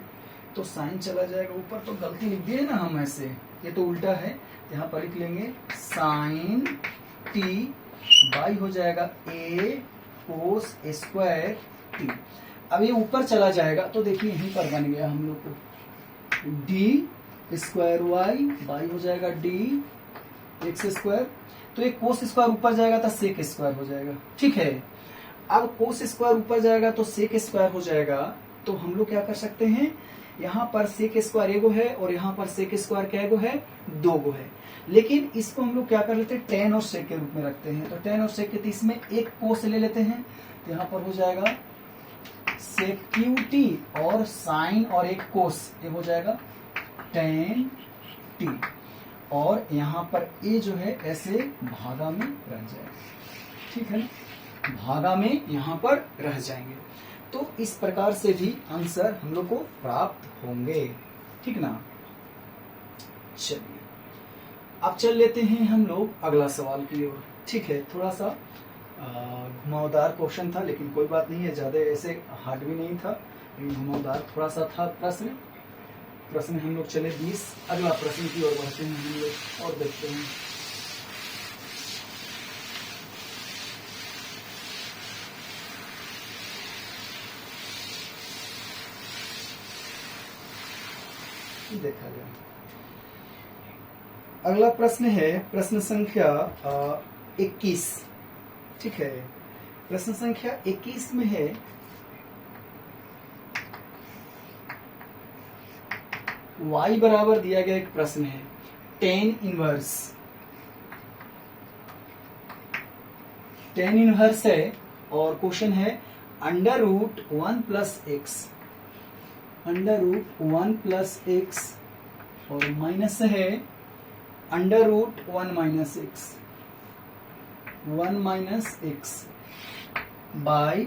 तो साइन चला जाएगा ऊपर, तो गलती लिख दिए ना हम ऐसे, ये तो उल्टा है, यहाँ पर लिख लेंगे साइन t बाई हो जाएगा a कोस स्क्वायर t। अब ये ऊपर चला जाएगा तो देखिए यहीं पर बन गया हम लोग को d स्क्वायर वाई बाई हो जाएगा d एक्स स्क्वायर, तो एक कोस स्क्वायर ऊपर जाएगा तो सेक स्क्वायर हो जाएगा, ठीक है। अब कोस स्क्वायर ऊपर जाएगा तो सेक स्क्वायर हो जाएगा, तो हम लोग क्या कर सकते हैं, यहाँ पर सेक स्क्वायर एगो है और यहाँ पर सेक स्क्वायर क्या एगो है, दो गो है। लेकिन इसको हम लोग क्या कर लेते हैं, tan और sec के रूप में रखते हैं। तो tan और sec के इसमें एक कोस ले लेते हैं, तो यहाँ पर हो जाएगा सेक क्यू टी और साइन और एक कोस, ये हो जाएगा टेन टी, और यहाँ पर ए जो है ऐसे भागा में रह जाएगा, ठीक है ना, भागा में यहाँ पर रह जाएंगे। तो इस प्रकार से भी आंसर हम लोग को प्राप्त होंगे, ठीक ना। चलिए अब चल लेते हैं हम लोग अगला सवाल की ओर, ठीक है। थोड़ा सा घुमावदार क्वेश्चन था, लेकिन कोई बात नहीं है, ज्यादा ऐसे हार्ड भी नहीं था, घुमावदार थोड़ा सा था प्रश्न हम लोग चले 20। अगला प्रश्न की ओर बढ़ते हैं हम लोग और देखते हैं। देखा जाए अगला प्रश्न है प्रश्न संख्या 21, ठीक है। प्रश्न संख्या 21 में है y बराबर दिया गया एक प्रश्न है टेन इनवर्स है, और क्वेश्चन है अंडर रूट 1 प्लस एक्स और माइनस है under root 1 minus x by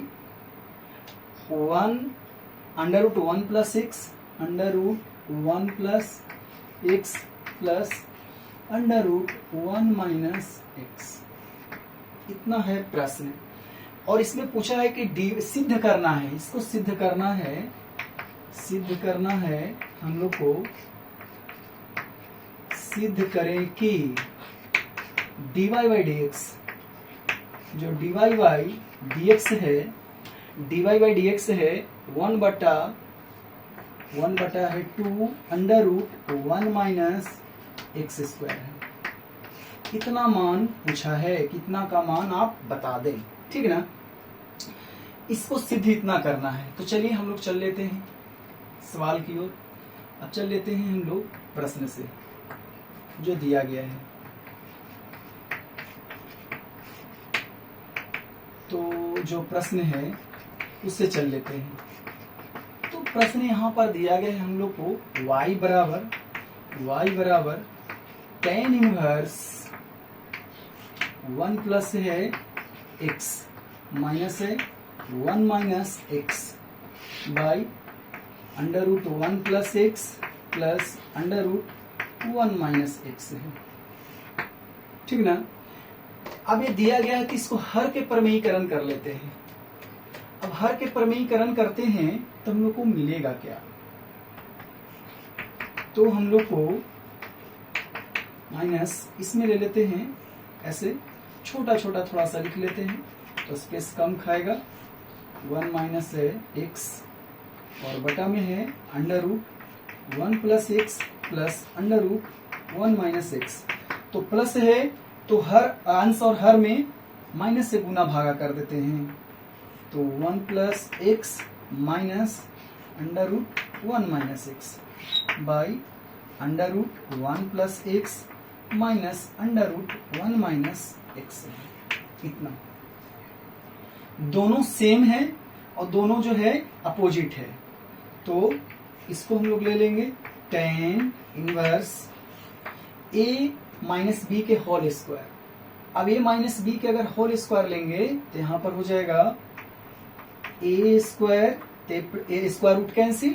1 under root 1 plus x under root 1 plus x plus under root 1 minus x. इतना है प्रश्न, और इसमें पूछा है कि सिद्ध करना है, इसको सिद्ध करना है हम लोग को, सिद्ध करें कि dy बाई डी एक्स, जो dy बाई डी एक्स है 1 बटा है 2 under root 1 minus x square है। कितना मान पूछा है, कितना का मान आप बता दें, ठीक है ना। इसको सिद्ध इतना करना है, तो चलिए हम लोग चल लेते हैं सवाल की ओर। अब चल लेते हैं हम लोग प्रश्न से जो दिया गया है। तो जो प्रश्न है उससे चल लेते हैं। तो प्रश्न यहाँ पर दिया गया है हम लोग को y बराबर टेन इनवर्स 1 प्लस है x माइनस है 1 minus x by under root 1 plus x plus under root 1 minus x है, ठीक ना। अब ये दिया गया है कि इसको हर के प्रमेयीकरण कर लेते हैं। अब हर के प्रमेयीकरण करते हैं तो हम लोग को मिलेगा क्या, तो हम लोग को माइनस इसमें ले लेते हैं, ऐसे छोटा छोटा थोड़ा सा लिख लेते हैं तो स्पेस कम खाएगा। 1 माइनस है एक्स और बटा में है under root 1 plus x plus under root 1 minus x. तो प्लस है तो हर अंश और हर में माइनस से गुना भागा कर देते हैं, तो 1 plus x minus under root 1 minus x by under root 1 plus x minus under root 1 minus x. इतना दोनों सेम है और दोनों जो है अपोजिट है, तो इसको हम लोग ले लेंगे tan inverse a minus b के होल स्क्वायर। अब a माइनस बी के अगर होल स्क्वायर लेंगे तो यहां पर हो जाएगा a square root cancel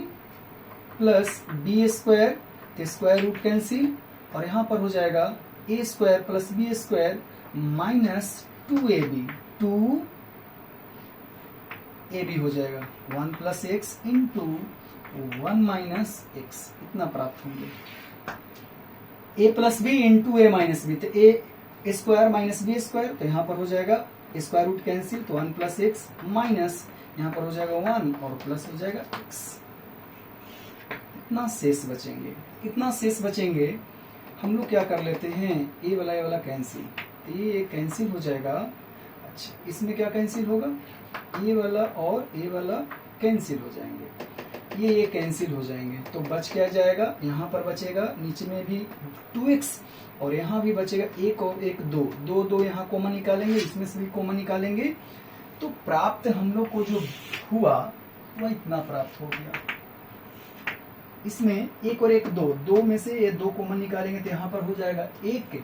plus b square तो स्क्वायर रूट कैंसिल, और यहां पर हो जाएगा a square plus b square minus 2ab, 2ab हो जाएगा 1 plus x into 1 minus x. इतना प्राप्त होंगे a plus b into a minus b, तो ए स्क्वायर माइनस बी स्क्वायर, तो यहाँ पर हो जाएगा स्क्वायर रूट कैंसिल तो 1 प्लस एक्स माइनस यहाँ पर हो जाएगा 1 और प्लस हो जाएगा x। इतना शेष बचेंगे, कितना शेष बचेंगे हम लोग क्या कर लेते हैं, ए वाला कैंसिल, तो ये कैंसिल हो जाएगा। अच्छा इसमें क्या कैंसिल होगा, ए वाला और ए वाला कैंसिल हो जाएंगे, ये कैंसिल हो जाएंगे, तो बच क्या जाएगा, यहाँ पर बचेगा नीचे में भी 2x और यहाँ भी बचेगा 1 और 1 2 यहाँ कॉमन निकालेंगे, इसमें से भी कॉमन निकालेंगे, तो प्राप्त हम लोग को जो हुआ वह इतना प्राप्त हो गया। इसमें एक और एक दो, दो में से ये दो कॉमन निकालेंगे तो यहाँ पर हो जाएगा एक,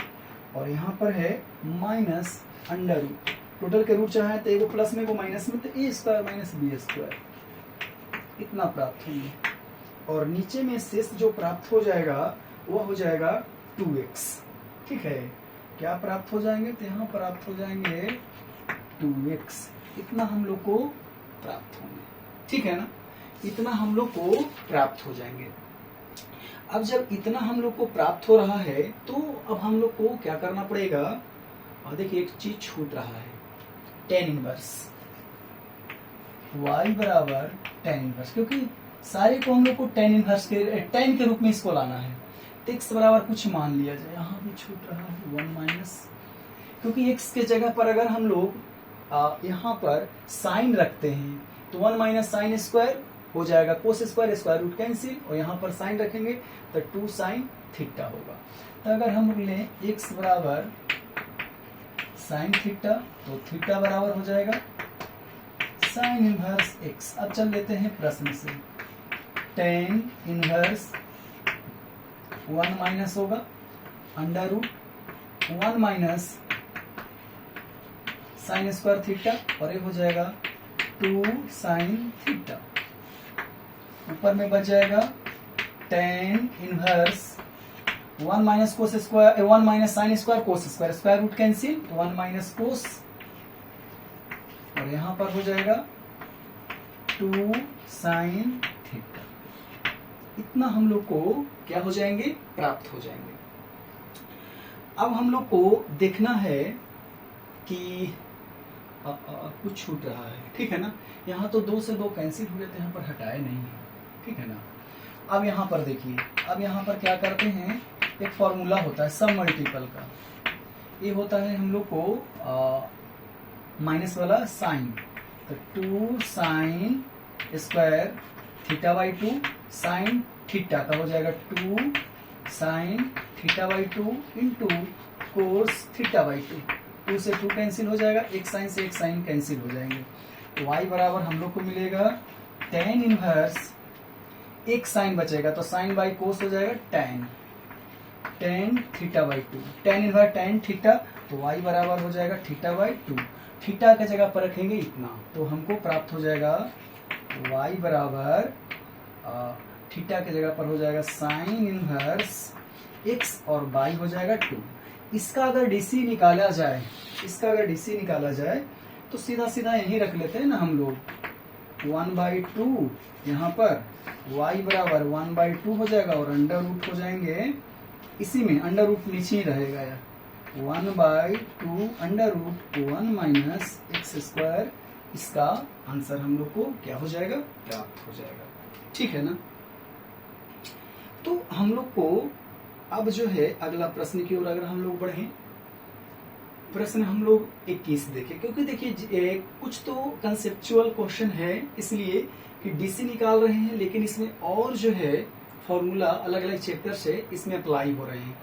और यहाँ पर है माइनस अंडर रूट। टोटल के रूट चाहे तो एगो प्लस में एगो माइनस में, तो ए स्क्वायर माइनस बी स्क्वायर इतना प्राप्त होंगे। और नीचे में शेष जो प्राप्त हो जाएगा वह हो जाएगा 2x। ठीक है, क्या प्राप्त हो जाएंगे, तो यहाँ प्राप्त हो जाएंगे 2x। इतना हम लोग को प्राप्त होंगे। ठीक है ना, इतना हम लोग को प्राप्त हो जाएंगे। अब जब इतना हम लोग को प्राप्त हो रहा है तो अब हम लोग को क्या करना पड़ेगा। और देखिए एक चीज छूट रहा है, tan इनवर्स y बराबर tan इनवर्स, क्योंकि सारे को हम लोग को tan के रूप में इसको लाना है। तो x बराबर कुछ मान लिया जाए, यहाँ भी छूट रहा है 1 माइनस, क्योंकि x के जगह पर अगर हम लोग यहाँ पर साइन रखते हैं तो 1 माइनस साइन स्क्वायर हो जाएगा, cos square square root cancel, और यहाँ पर साइन रखेंगे तो 2 साइन थीटा होगा। तो अगर हम लोग लें x बराबर साइन थीटा तो थीटा बराबर हो जाएगा साइन इनवर्स x। अब चल लेते हैं प्रश्न से, tan इनवर्स 1 माइनस होगा under root 1 minus sine square theta, और ये हो जाएगा 2 साइन थीटा। ऊपर में बच जाएगा tan inverse 1 minus cos square 1 minus sine square cos square square root cancel, 1 minus cos, और यहां पर हो जाएगा 2 साइन थीटा। इतना हम लोग को क्या हो जाएंगे, प्राप्त हो जाएंगे। अब हम लोग को देखना है कि कुछ छूट रहा है। ठीक है ना, यहाँ तो 2 से 2 कैंसिल हो जाते हैं, यहाँ पर हटाए नहीं है। ठीक है ना, अब यहाँ पर देखिए, अब यहाँ पर क्या करते हैं, एक फॉर्मूला होता है सब मल्टीपल का। ये होता है हम लोग को माइनस वाला साइन, तो 2 sign square theta by 2 sine theta का हो जाएगा 2 sine theta by 2 into cos theta by 2। 2 से 2 कैंसिल हो जाएगा, एक साइन से एक साइन कैंसिल हो जाएंगे। तो y बराबर हम लोग को मिलेगा tan इनवर्स, एक साइन बचेगा तो साइन बाई कोस हो जाएगा tan theta by 2, tan inverse tan theta, तो y बराबर हो जाएगा थीटा बाई 2। थीटा के जगह पर रखेंगे इतना, तो हमको प्राप्त हो जाएगा y बराबर थीटा के जगह पर हो जाएगा साइन इनवर्स x, और y हो जाएगा 2। इसका अगर डीसी निकाला जाए, तो सीधा सीधा यही रख लेते हैं ना हम लोग, 1/2 यहाँ पर y बराबर 1/2 हो जाएगा, और अंडर रूट हो जाएंगे इसी में, अंडर रूट नीचे ही रहेगा यार, 1/2 under root 1 minus x square. इसका आंसर हम लोग को क्या हो जाएगा, प्राप्त हो जाएगा। ठीक है ना, तो हम लोग को अब जो है अगला प्रश्न की ओर अगर हम लोग बढ़े, प्रश्न हम लोग 21 देखें, क्योंकि देखिए कुछ तो कंसेप्चुअल क्वेश्चन है इसलिए कि डीसी निकाल रहे हैं, लेकिन इसमें और जो है फॉर्मूला अलग अलग चैप्टर से इसमें अप्लाई हो रहे हैं।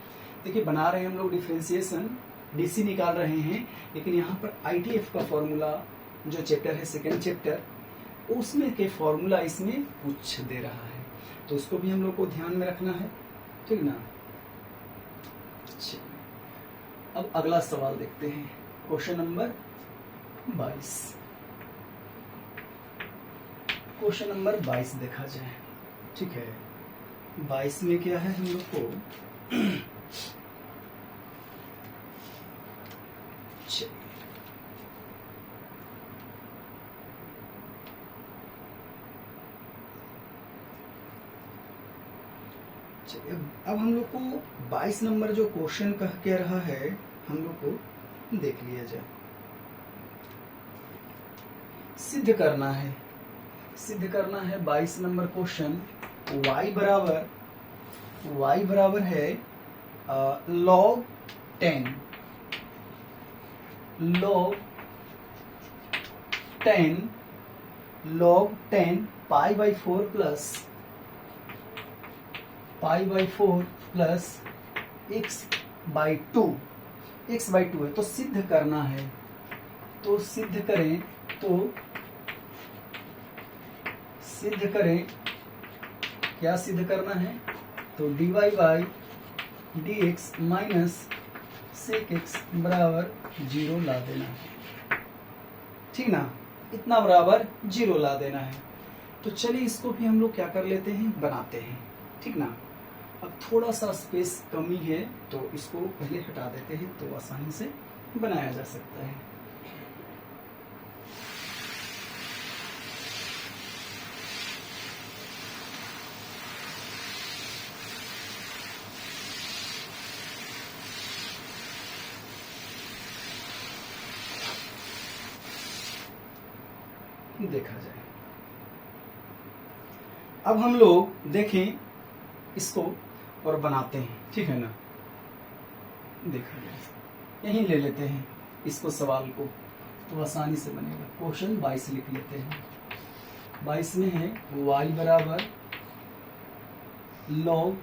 देखिए बना रहे हैं हम लोग डिफरेंशिएशन, डीसी निकाल रहे हैं, लेकिन यहाँ पर आईटीएफ का फॉर्मूला जो चैप्टर है सेकेंड चैप्टर, उसमें के फॉर्मूला इसमें पूछ दे रहा है, तो उसको भी हम लोग को ध्यान में रखना है। ठीक ना, अब अगला सवाल देखते हैं, क्वेश्चन नंबर 22। क्वेश्चन नंबर 22 देखा जाए। ठीक है, 22 में क्या है हम लोग को अब हम लोग को 22 नंबर जो क्वेश्चन कह रहा है हम लोग को देख लिया जाए। सिद्ध करना है 22 नंबर क्वेश्चन, y बराबर है log 10 pi by 4 plus x by 2 है, तो सिद्ध करना है, तो सिद्ध करें तो सिद्ध करें, क्या सिद्ध करना है, तो dy by dx minus sec x बराबर 0 ला देना है, ठीक ना, इतना बराबर 0 ला देना है। तो चलिए इसको भी हम लोग क्या कर लेते हैं, बनाते हैं, ठीक ना। अब थोड़ा सा स्पेस कमी है तो इसको पहले हटा देते हैं तो आसानी से बनाया जा सकता है। देखा जाए, अब हम लोग देखें इसको और बनाते हैं, ठीक है ना। देखा जाए, यहीं ले लेते हैं इसको सवाल को तो आसानी से बनेगा। क्वेश्चन 22 लिख लेते हैं। 22 में है y बराबर log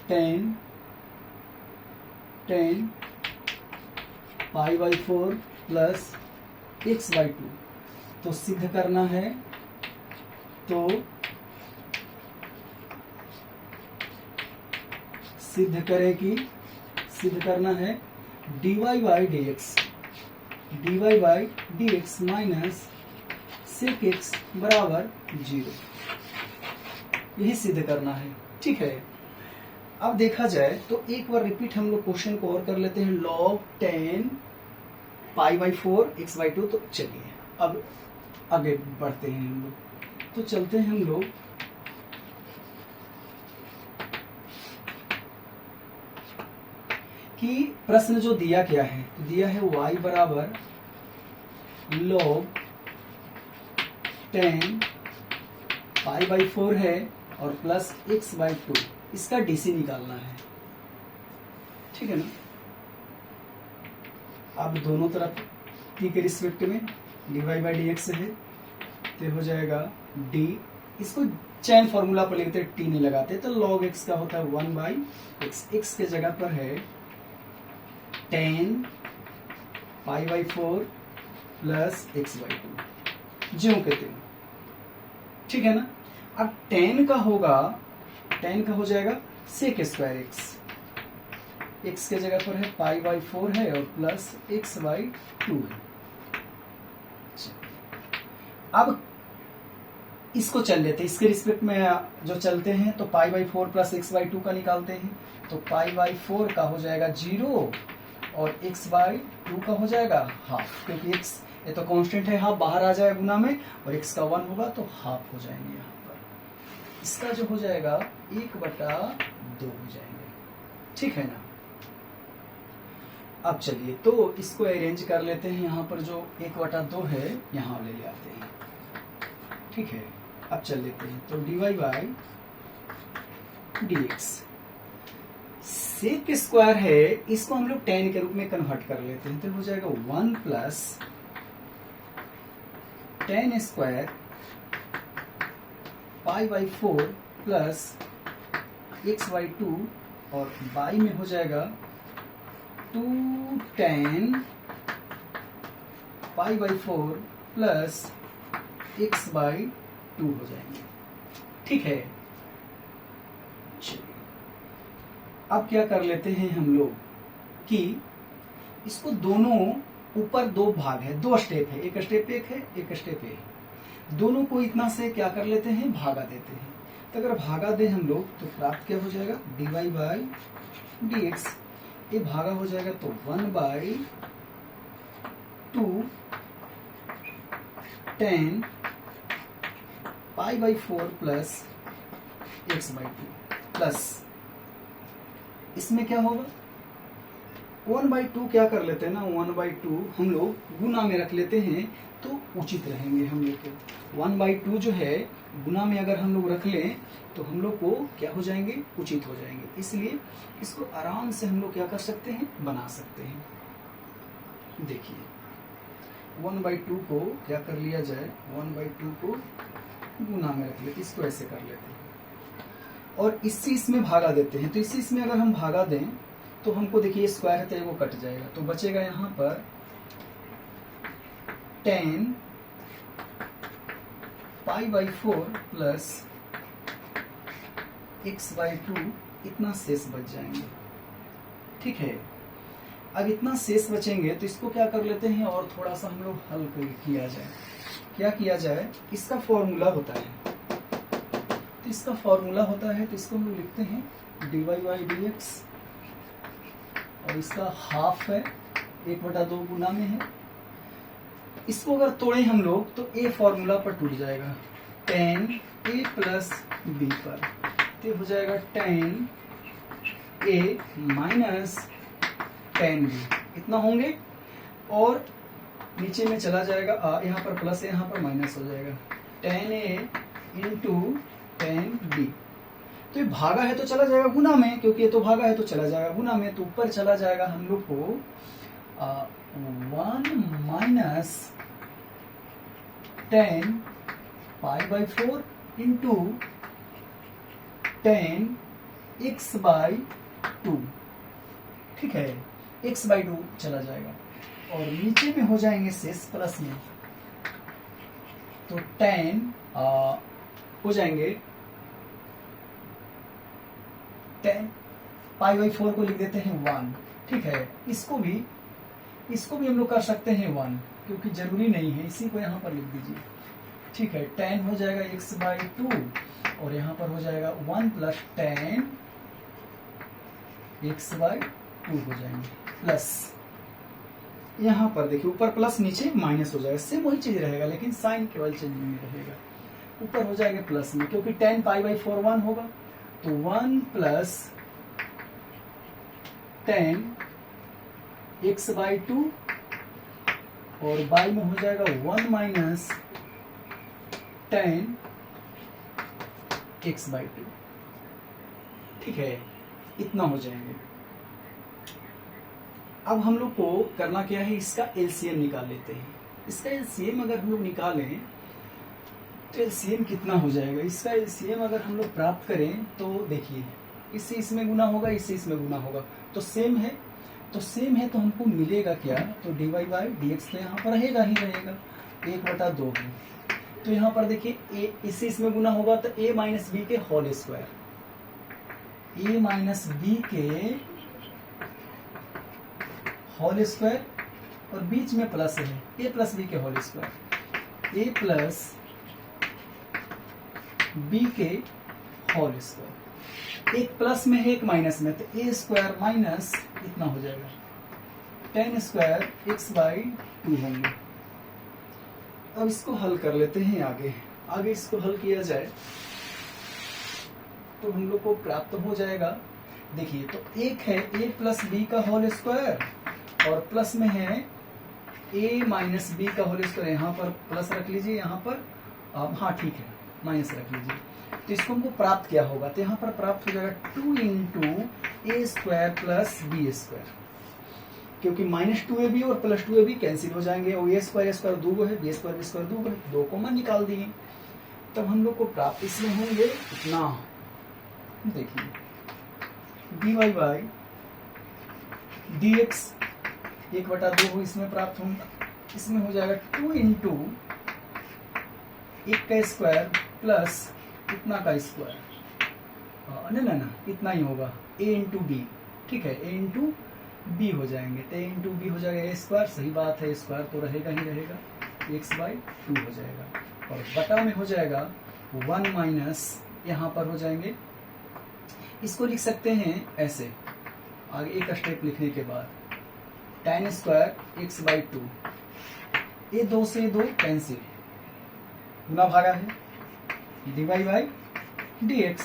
10 pi by 4 plus x by 2, तो सिद्ध करना है, तो सिद्ध करें कि सिद्ध करना है dy by dx minus sec x बराबर 0, यही सिद्ध करना है, ठीक है। अब देखा जाए तो एक बार रिपीट हम लोग क्वेश्चन को और कर लेते हैं। log 10 pi by 4 x by 2, तो चलिए अब आगे बढ़ते हैं हम लोग। तो चलते हैं हम लोग कि प्रश्न जो दिया क्या है, तो दिया है y बराबर log 10 पाई बाई 4 है और प्लस x बाई 2, इसका डीसी निकालना है, ठीक है ना। अब दोनों तरफ t के रिस्पेक्ट में dy बाई dx है, तो हो जाएगा d, इसको चैन फॉर्मूला पर लिखते t नहीं लगाते, तो log x का होता है 1 बाई x, x के जगह पर है 10 pi by 4 plus x by 2, ज्यों के त्यों, ठीक है ना। अब 10 का हो जाएगा सेक स्क्वायर x, x के जगह पर है पाई बाई 4 है और प्लस x बाई 2 है। अब इसको चल लेते हैं, इसके रिस्पेक्ट में जो चलते हैं तो pi by 4 plus x by 2 का निकालते हैं, तो पाई बाई 4 का हो जाएगा 0 और x बाई 2 का हो जाएगा हाफ, क्योंकि x ये तो कांस्टेंट है, हाफ बाहर आ जाएगा गुना में और x का 1 होगा तो हाफ हो जाएंगे यहाँ पर। इसका जो हो जाएगा 1/2 हो जाएंगे, ठीक है ना। अब चलिए तो इसको अरेंज कर लेते हैं, यहाँ पर जो 1/2 है यहाँ ले आते हैं, ठीक है। अब चल लेते हैं, तो dy by dx sec square है, इसको हम लोग 10 के रूप में कन्वर्ट कर लेते हैं, तो हो जाएगा 1 plus 10 square pi by 4 plus x by 2 और बाई में हो जाएगा 2 10 pi by 4 plus x by 2 हो जाएंगे, ठीक है। चलिए अब क्या कर लेते हैं हम लोग कि इसको दोनों ऊपर 2 भाग है, 2 स्टेप है, एक स्टेप एक है, एक स्टेप एक है, दोनों को इतना से क्या कर लेते हैं, भागा देते हैं। तो अगर भागा दे हम लोग तो प्राप्त क्या हो जाएगा, dy बाई dx, ये भागा हो जाएगा तो 1 by 2 10 pi by 4 plus x by 2 plus इसमें क्या होगा 1 बाई 2 क्या कर लेते हैं ना, 1 बाई 2 हम लोग गुना में रख लेते हैं तो उचित रहेंगे हम लोग को। 1 बाई 2 जो है गुना में अगर हम लोग रख लें तो हम लोग को क्या हो जाएंगे, उचित हो जाएंगे, इसलिए इसको आराम से हम लोग क्या कर सकते हैं, बना सकते हैं। देखिए 1 बाई 2 को क्या कर लिया जाए, 1 बाई 2 को गुना में रख लेते, इसको ऐसे कर लेते हैं और इससे इसमें भागा देते हैं, तो इससे इसमें अगर हम भागा दें तो हमको देखिए स्क्वायर है तो वो कट जाएगा, तो बचेगा यहाँ पर 10 pi by 4 plus x by 2 इतना शेष बच जाएंगे। ठीक है, अब इतना शेष बचेंगे तो इसको क्या कर लेते हैं और थोड़ा सा हम लोग हल किया जाए। क्या किया जाए, इसका फॉर्मूला होता है, तो इसका फॉर्मूला होता है तो इसको हम लोग लिखते हैं dy बाई dx, और इसका हाफ है 1/2 गुना में है। इसको अगर तोड़े हम लोग तो a फॉर्मूला पर टूट जाएगा, tan a प्लस b पर, तो हो जाएगा tan a minus tan b, इतना होंगे। और नीचे में चला जाएगा, यहाँ पर प्लस है यहाँ पर माइनस हो जाएगा, tan a into tan b। तो ये भागा है तो चला जाएगा गुना में, क्योंकि ये तो भागा है तो चला जाएगा गुना में, तो ऊपर चला जाएगा हम लोग को 1 minus tan pi by 4 into tan x by 2। ठीक है, x बाई 2 चला जाएगा और नीचे में हो जाएंगे शेष प्लस में, तो tan हो जाएंगे tan पाई बाई 4 को लिख देते हैं 1। ठीक है, इसको भी हम लोग कर सकते हैं 1, क्योंकि जरूरी नहीं है, इसी को यहाँ पर लिख दीजिए। ठीक है, tan हो जाएगा x बाई 2 और यहाँ पर हो जाएगा 1 प्लस tan x बाई 2 हो जाएंगे, प्लस यहाँ पर देखिए ऊपर प्लस नीचे माइनस हो जाएगा, सेम वही चीज रहेगा लेकिन साइन केवल चेंज में रहेगा। ऊपर हो जाएगा प्लस में, क्योंकि tan पाई बाई 4 1 होगा, तो 1 प्लस tan x बाई 2 और बाई में हो जाएगा 1 माइनस tan x बाई 2। ठीक है, इतना हो जाएंगे। अब हम लोग को करना क्या है, इसका एलसीएम निकाल लेते हैं। इसका एलसीएम अगर हम लोग निकालें तो एलसीएम कितना हो जाएगा। इसका एलसीएम अगर हम लोग प्राप्त करें तो देखिए, इससे इसमें गुना होगा, इससे इसमें गुना होगा, तो सेम है, तो हमको मिलेगा क्या, तो dy बाई dx तो यहाँ पर रहेगा ही रहेगा 1/2 है। तो यहाँ पर देखिए इससे इसमें गुना होगा तो a माइनस बी के whole square, a minus b के होल स्क्वायर, और बीच में प्लस है a प्लस बी के whole square, a plus b के होल स्क्वायर। एक प्लस में है एक माइनस में, तो a स्क्वायर माइनस इतना हो जाएगा tan स्क्वायर x बाई 2 होंगे। अब इसको हल कर लेते हैं आगे इसको हल किया जाए तो हम लोग को प्राप्त हो जाएगा। देखिए, तो एक है a प्लस बी का होल स्क्वायर और प्लस में है a माइनस बी का होल स्क्वायर। यहाँ पर प्लस रख लीजिए, यहाँ पर हाँ ठीक है माइनस रख लीजिए। तो इसको हमको प्राप्त क्या होगा, तो यहाँ पर प्राप्त हो जाएगा 2 इंटू ए स्क्वायर प्लस बी स्क्वायर, क्योंकि माइनस 2ab और प्लस 2ab कैंसिल हो जाएंगे, और ए स्क्वायर 2 है, बी स्क्वायर 2 है, 2 कॉमन निकाल दिए। तब हम लोग को प्राप्त इसमें होंगे इतना, देखिए dy बाई dx 1/2 हो, इसमें प्राप्त होंगे, इसमें हो जाएगा 2 इंटू 1 का स्क्वायर प्लस इतना का स्क्वायर, ना इतना ही होगा a इंटू बी। ठीक है, a इंटू बी हो जाएंगे, तो a इंटू बी हो जाएगा a स्क्वायर, सही बात है, स्क्वायर तो रहेगा ही रहेगा, x बाई 2 हो जाएगा, और बटा में हो जाएगा 1 माइनस, यहाँ पर हो जाएंगे, इसको लिख सकते हैं ऐसे, आगे एक स्टेप लिखने के बाद tan स्क्वायर x बाई 2, ये 2 से 2 कैंसिल, गुना भागा है, dy by dx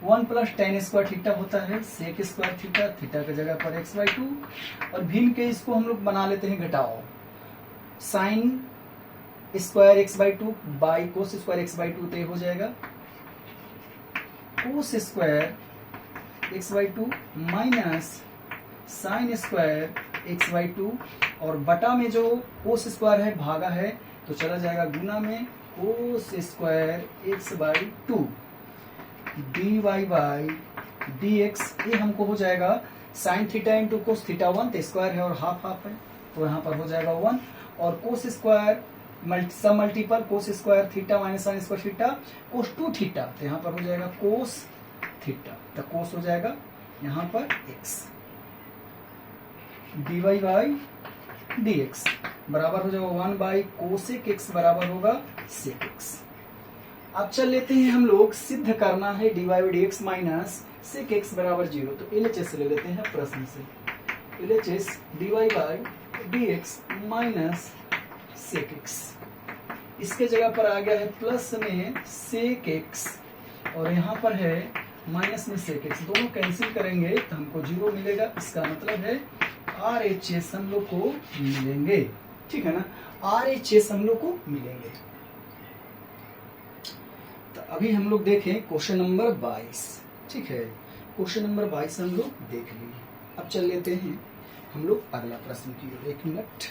1 plus tan square theta होता है sec स्क्वायर थीटा, थीटा की जगह पर x बाई 2, और भिन्न के इसको हम लोग बना लेते हैं घटाओ, sine square x by 2 by cos square x by 2, तो हो जाएगा cos square x by 2 minus sine square x by 2, और बटा में जो कोस स्क्वायर है भागा है तो चला जाएगा गुना में cos square x by 2 dy by dx। ये हमको हो जाएगा sine theta into cos theta 1, तो स्क्वायर है और हाफ हाफ है, तो यहाँ पर हो जाएगा 1, और कोस स्क्वायर सब मल्टीपल कोस square theta minus sine square theta cos 2 theta, तो यहाँ पर हो जाएगा कोस थीटा, तो कोस हो जाएगा यहाँ पर x dy बाई dx बराबर हो जाएगा 1 बाई कोसेक x बराबर होगा सेक x। अब चल लेते हैं हम लोग, सिद्ध करना है dy by dx minus sec x बराबर 0, तो LHS ले लेते हैं प्रश्न से। LHS dy by dx minus sec x, इसके जगह पर आ गया है प्लस में सेक x और यहाँ पर है माइनस में सेक x, दोनों कैंसिल करेंगे तो हमको 0 मिलेगा। इसका मतलब है RHS हम लोग को मिलेंगे, ठीक है ना, RHS हम लोग को मिलेंगे। तो अभी हम लोग देखें क्वेश्चन नंबर 22, ठीक है, क्वेश्चन नंबर 22 हम लोग देख लिए। अब चल लेते हैं हम लोग अगला प्रश्न की ओर। 1 मिनट।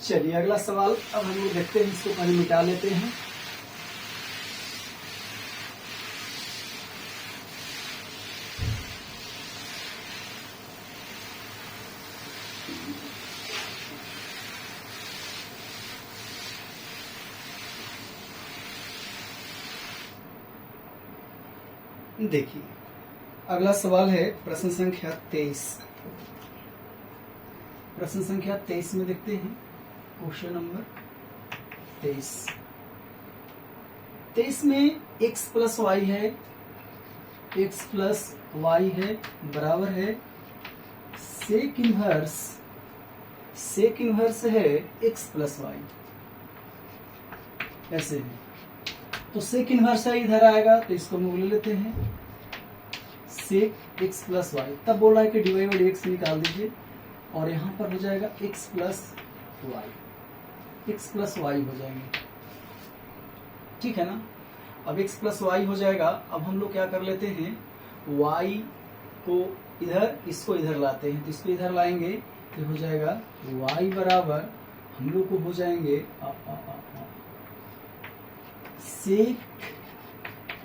चलिए अगला सवाल अब हम लोग देखते हैं, इसको पहले मिटा लेते हैं। देखिए अगला सवाल है प्रश्न संख्या 23। प्रश्न संख्या 23 में देखते हैं क्वेश्चन नंबर 23 में x प्लस वाई है, x प्लस वाई है बराबर है सेक इनवर्स है x प्लस वाई, ऐसे है। तो सेक इनवर्स है इधर आएगा तो इसको हम ले लेते हैं सेक x प्लस वाई, तब बोल रहा है कि डिवाइड बाई x निकाल दीजिए और यहाँ पर हो जाएगा x प्लस वाई हो जाएंगे, ठीक है ना। अब x प्लस वाई हो जाएगा। अब हम लोग क्या कर लेते हैं, y को इधर, इसको इधर लाते हैं, तो इसको इधर लाएंगे तो हो जाएगा y बराबर हम लोग को हो जाएंगे sec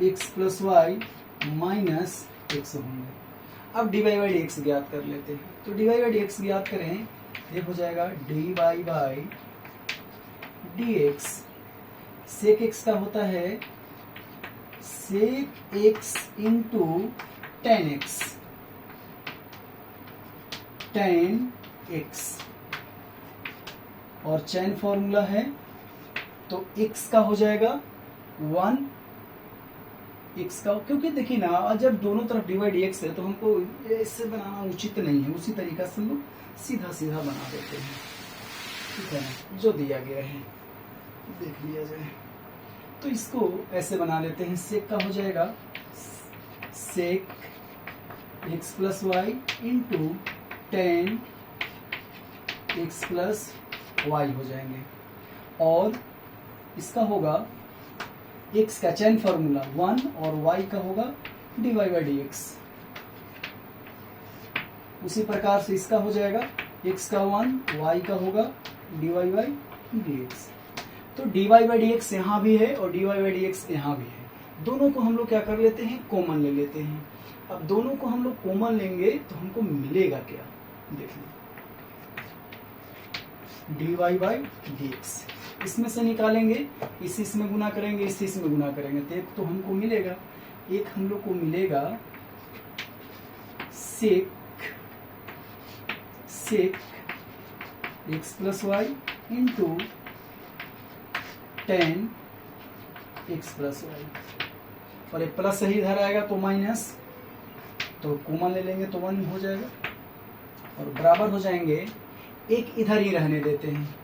x plus y minus x होंगे। अब डिवाइड बाई dx ज्ञात कर लेते हैं, तो डिवाइड बाई dx ज्ञात करें ये हो जाएगा dy by dx, sec x का होता है sec x into ten x और चैन फॉर्मूला है तो x का हो जाएगा 1 x का, क्योंकि देखिए ना जब दोनों तरफ डिवाइड x है तो हमको ऐसे बनाना उचित नहीं है, उसी तरीका से हम लोग सीधा सीधा बना देते हैं, ठीक है ना, जो दिया गया है देख लिया जाए। तो इसको ऐसे बना लेते हैं, सेक का हो जाएगा sec x plus y into ten x plus y हो जाएंगे और इसका होगा x का चैन फॉर्मूला 1 और y का होगा डिवाइड बाई dx। उसी प्रकार से इसका हो जाएगा x का 1 y का होगा डिवाइड बाई dx। तो dy बाई dx यहाँ भी है और dy बाई dx यहाँ भी है, दोनों को हम लोग क्या कर लेते हैं, कॉमन ले लेते हैं। अब दोनों को हम लोग कॉमन लेंगे तो हमको मिलेगा क्या, देख लो dy बाई dx, इसमें से निकालेंगे, इसी इसमें गुना करेंगे, इसी इसमें गुना करेंगे, तो एक तो हमको मिलेगा, एक हम लोग को मिलेगा sec x plus y into ten x plus y और एक प्लस ही इधर आएगा तो माइनस, तो कॉमन ले लेंगे तो 1 हो जाएगा और बराबर हो जाएंगे, एक इधर ही रहने देते हैं,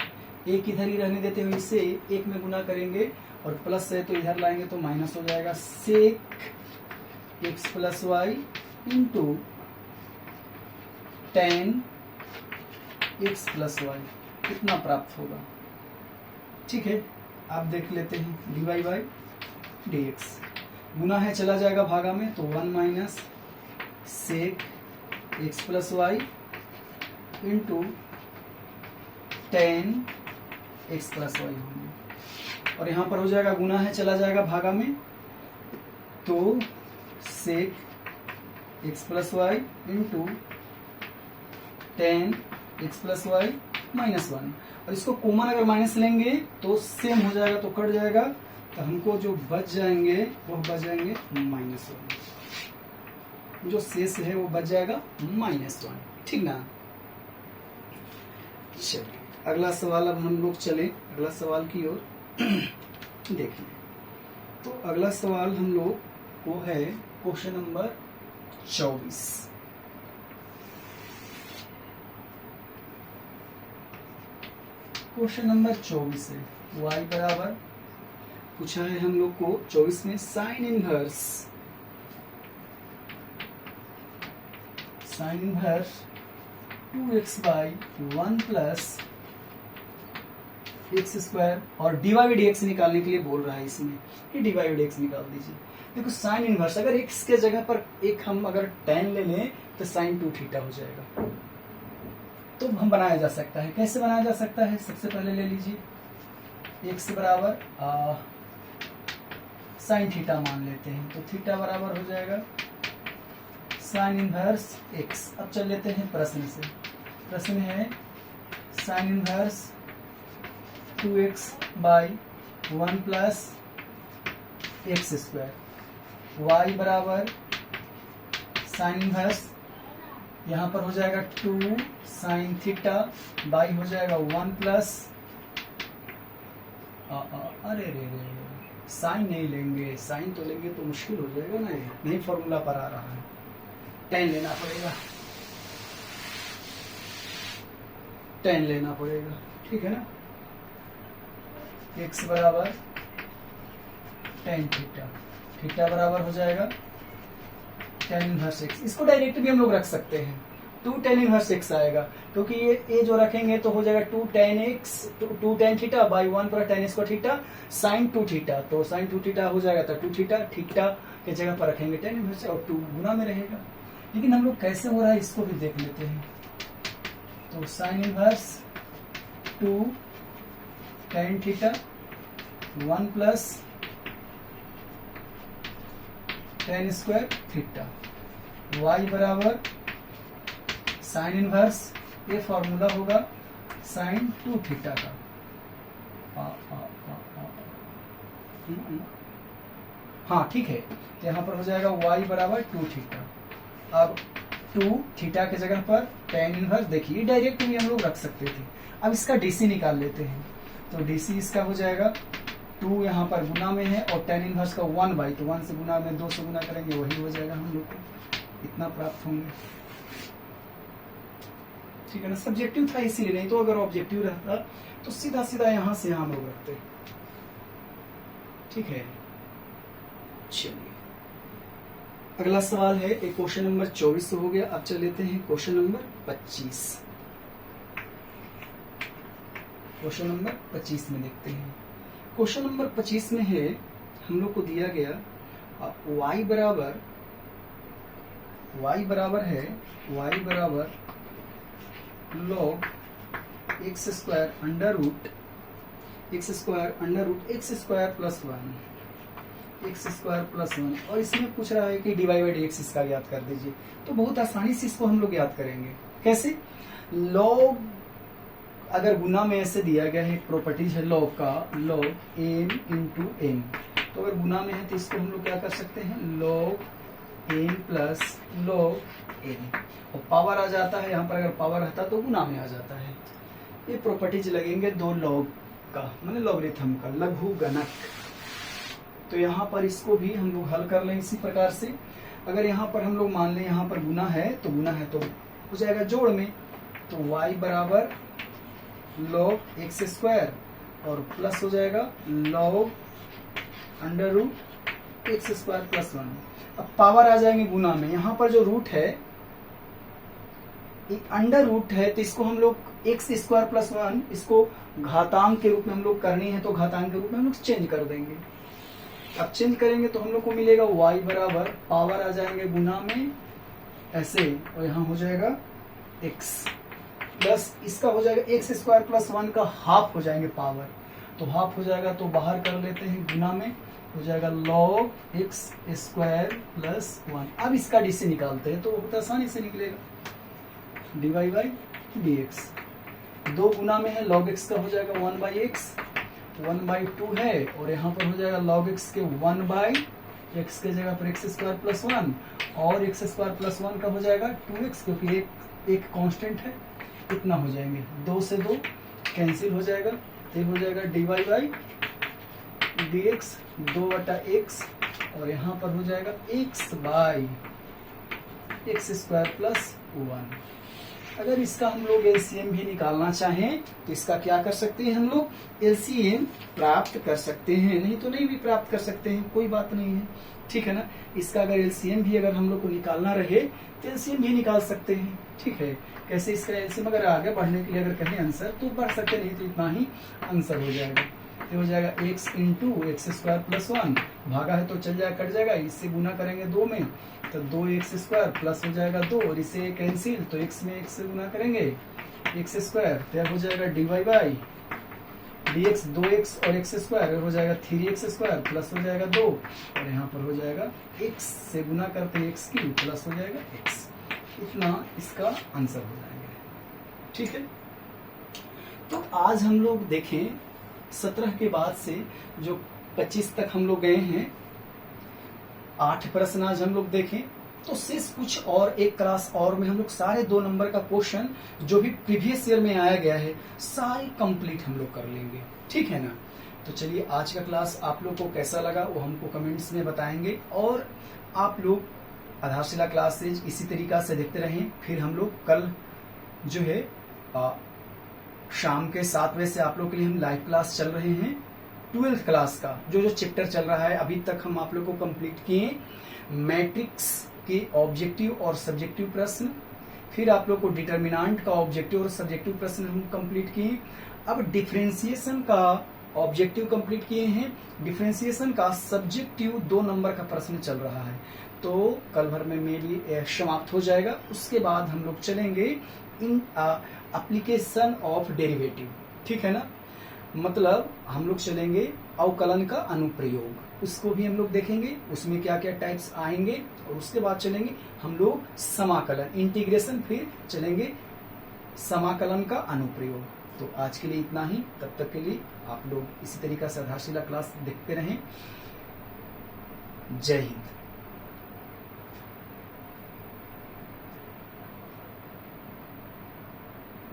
एक इधर ही रहने देते हुए इससे एक में गुना करेंगे और प्लस है तो इधर लाएंगे तो माइनस हो जाएगा sec x plus y into ten x plus y, कितना प्राप्त होगा, ठीक है। आप देख लेते हैं dy बाई dx। गुना है चला जाएगा भागा में, तो 1 minus sec x plus y into ten x plus y होंगे। और यहाँ पर हो जाएगा गुना है चला जाएगा भागा में, तो sec x plus y into ten x plus y minus 1। और इसको कॉमन अगर माइनस लेंगे तो सेम हो जाएगा, तो कट जाएगा, तो हमको जो बच जाएंगे वो बच जाएंगे -1। जो शेष है वो बच जाएगा -1, ठीक ना। चलिए अगला सवाल अब हम लोग चले अगला सवाल की ओर देखें। तो अगला सवाल हम लोग को है क्वेश्चन नंबर 24। क्वेश्चन नंबर 24 है y बराबर पूछा है हम लोग को 24 में sine inverse 2x by 1 plus x square और dy बाई dx निकालने के लिए बोल रहा है इसमें कि dy बाई dx निकाल दीजिए। देखो साइन इनवर्स अगर x के जगह पर एक हम अगर tan ले लें तो साइन 2 थीटा हो जाएगा। तो हम बनाया जा सकता है, कैसे बनाया जा सकता है? सबसे पहले ले लीजिए x बराबर साइन थीटा मान लेते हैं, तो थीटा बराबर हो जाएगा साइन इनवर्स x। अब चल लेते हैं प्रश्न से। प्रश्न है sine inverse 2x by 1 plus x square y बराबर साइन इनवर्स यहाँ पर हो जाएगा 2 साइन थीटा बाई हो जाएगा 1 प्लस अरे रे साइन नहीं लेंगे, साइन तो लेंगे तो मुश्किल हो जाएगा ना, ये नहीं फॉर्मूला पर आ रहा है, टेन लेना पड़ेगा, टेन लेना पड़ेगा, ठीक है ना। x बराबर टेन थीटा, थीटा बराबर हो जाएगा टेन इनवर्स x। इसको डायरेक्ट भी हम लोग रख सकते हैं, 2 टेन इनवर्स x आएगा, क्योंकि ये जो रखेंगे तो हो जाएगा 2 टेन थीटा बाई 1 पर ten square theta sine 2 theta, तो साइन 2 थीटा हो जाएगा, तो 2 थीटा थीटा के जगह पर रखेंगे टेन इनवर्स और 2 गुना में रहेगा। लेकिन हम लोग कैसे हो रहा है इसको भी देख लेते हैं। तो sine inverse 2 tan theta 1 plus tan square theta y बराबर साइन इनवर्स, ये फॉर्मूला होगा साइन 2 थीटा का। हाँ ठीक है, तो यहाँ पर हो जाएगा y बराबर 2 थीटा। अब 2 थीटा के जगह पर टेन इनवर्स, देखिए डायरेक्ट भी हम लोग रख सकते थे। अब इसका डीसी निकाल लेते हैं, तो डीसी इसका हो जाएगा 2 यहाँ पर गुना में है और टेन इनवर्स का 1 बाई, तो 1 से गुना में 2 से गुना करेंगे वही हो जाएगा, हम लोग को इतना प्राप्त होंगे, ठीक है ना। सब्जेक्टिव था इसीलिए, नहीं तो अगर ऑब्जेक्टिव रहता तो सीधा सीधा यहाँ से यहाँ लोग रखते, ठीक है। चलिए अगला सवाल है, एक क्वेश्चन नंबर 24 हो गया। अब चल लेते हैं क्वेश्चन नंबर 25। क्वेश्चन नंबर 25 में देखते हैं। क्वेश्चन नंबर 25 में है हम लोग को दिया गया y बराबर log x square under root x square plus 1 और इसमें पूछ रहा है कि dy बाई dx इसका ज्ञात कर दीजिए। तो बहुत आसानी से इसको हम लोग याद करेंगे। कैसे? log अगर गुना में ऐसे दिया गया है, प्रॉपर्टीज है log का, log m इंटू m, तो अगर गुना में है तो इसको हम लोग क्या कर सकते हैं, log m plus log n, और पावर आ जाता है, यहाँ पर अगर पावर रहता तो गुना में आ जाता है। ये प्रॉपर्टीज लगेंगे 2 log का, माने लॉगरिथम का, लघु गणक। तो यहाँ पर इसको भी हम लोग हल कर लें इसी प्रकार से। अगर यहाँ पर हम लोग मान लें यहाँ पर गुना है तो हो जाएगा जोड़ में, तो y बराबर log x स्क्वायर और प्लस हो जाएगा log under root x square plus 1। अब पावर आ जाएंगे गुना में, यहाँ पर जो रूट है एक अंडर रूट है, तो इसको हम लोग एक्स स्क्वायर प्लस 1 इसको घातांक के रूप में हम लोग करनी है, तो घातांक के रूप में हम लोग चेंज कर देंगे। अब चेंज करेंगे तो हम लोग को मिलेगा y बराबर पावर आ जाएंगे गुना में ऐसे, और यहाँ हो जाएगा x प्लस इसका हो जाएगा एक्स स्क्वायर प्लस 1 का हाफ हो जाएंगे पावर, तो हाफ हो जाएगा तो बाहर कर लेते हैं, गुना में हो जाएगा log एक्स स्क्वायर प्लस 1। अब इसका डी से निकालते हैं तो बहुत आसानी से निकलेगा, d y by d x, 2 गुना में है log x का हो जाएगा 1 बाई एक्स, 1/2 है, और यहाँ पर हो जाएगा log x के 1 बाई एक्स के जगह पर एक्स स्क्वायर प्लस 1, और एक्स स्क्वायर प्लस 1 का हो जाएगा 2x, क्योंकि एक कांस्टेंट है, इतना हो जाएंगे, 2 से 2 कैंसिल हो जाएगा, ये हो जाएगा d y by d x 2/x, और यहाँ पर हो जाएगा x by x square plus 1। अगर इसका हम लोग एलसीएम भी निकालना चाहें तो इसका क्या कर सकते हैं, हम लोग एलसीएम प्राप्त कर सकते हैं, नहीं तो नहीं भी प्राप्त कर सकते हैं, कोई बात नहीं है, ठीक है ना। इसका अगर एलसीएम भी अगर हम लोग को निकालना रहे तो एलसीएम भी निकाल सकते हैं, ठीक है। कैसे इसका एलसीएम अगर आगे बढ़ने के लिए अगर कहें आंसर तो बढ़ सकते, नहीं तो इतना ही आंसर हो जाएगा, तो हो जाएगा x into x square plus 1, भागा है तो चल जाएगा, कट जाएगा, इससे गुना करेंगे 2 में तो 2x स्क्वायर प्लस हो जाएगा 2, और इसे कैंसिल तो x में x से गुना करेंगे एक्स स्क्वायर, तो हो जाएगा d y by d x, 2x और एक्स स्क्वायर हो जाएगा 3x स्क्वायर प्लस हो जाएगा 2, और यहाँ पर हो जाएगा x से गुना करते हैं x की प्लस हो जाएगा x, इतना इसका आंसर हो जाएगा, ठीक है। तो आज हम लोग देखें 17 के बाद से जो 25 तक हम लोग गए हैं, 8 प्रश्न आज हम लोग देखें, तो शेष कुछ और एक क्लास और में हम लोग सारे 2 नंबर का क्वेश्चन जो भी प्रीवियस ईयर में आया गया है सारी कंप्लीट हम लोग कर लेंगे, ठीक है ना। तो चलिए आज का क्लास आप लोग को कैसा लगा वो हमको कमेंट्स में बताएंगे, और आप लोग आधारशिला क्लासेज इसी तरीका से देखते रहें। फिर हम लोग कल जो है शाम के 7 बजे से आप लोग के लिए हम लाइव क्लास चल रहे हैं 12th क्लास का, जो चैप्टर चल रहा है अभी तक हम आप लोग को कंप्लीट किए, मैट्रिक्स के ऑब्जेक्टिव और सब्जेक्टिव प्रश्न, फिर आप लोग को डिटर्मिनेंट का ऑब्जेक्टिव और सब्जेक्टिव प्रश्न हम कंप्लीट किए। अब डिफरेंशिएशन का ऑब्जेक्टिव कंप्लीट किए हैं, डिफरेंशिएशन का सब्जेक्टिव 2 नंबर का प्रश्न चल रहा है, तो कल भर में मेरी समाप्त हो जाएगा। उसके बाद हम लोग चलेंगे इन एप्लीकेशन ऑफ डेरिवेटिव, ठीक है ना, मतलब हम लोग चलेंगे अवकलन का अनुप्रयोग, उसको भी हम लोग देखेंगे, उसमें क्या क्या टाइप्स आएंगे, और उसके बाद चलेंगे हम लोग समाकलन इंटीग्रेशन, फिर चलेंगे समाकलन का अनुप्रयोग। तो आज के लिए इतना ही, तब तक के लिए आप लोग इसी तरीका से आधारशिला क्लास देखते रहें। जय हिंद।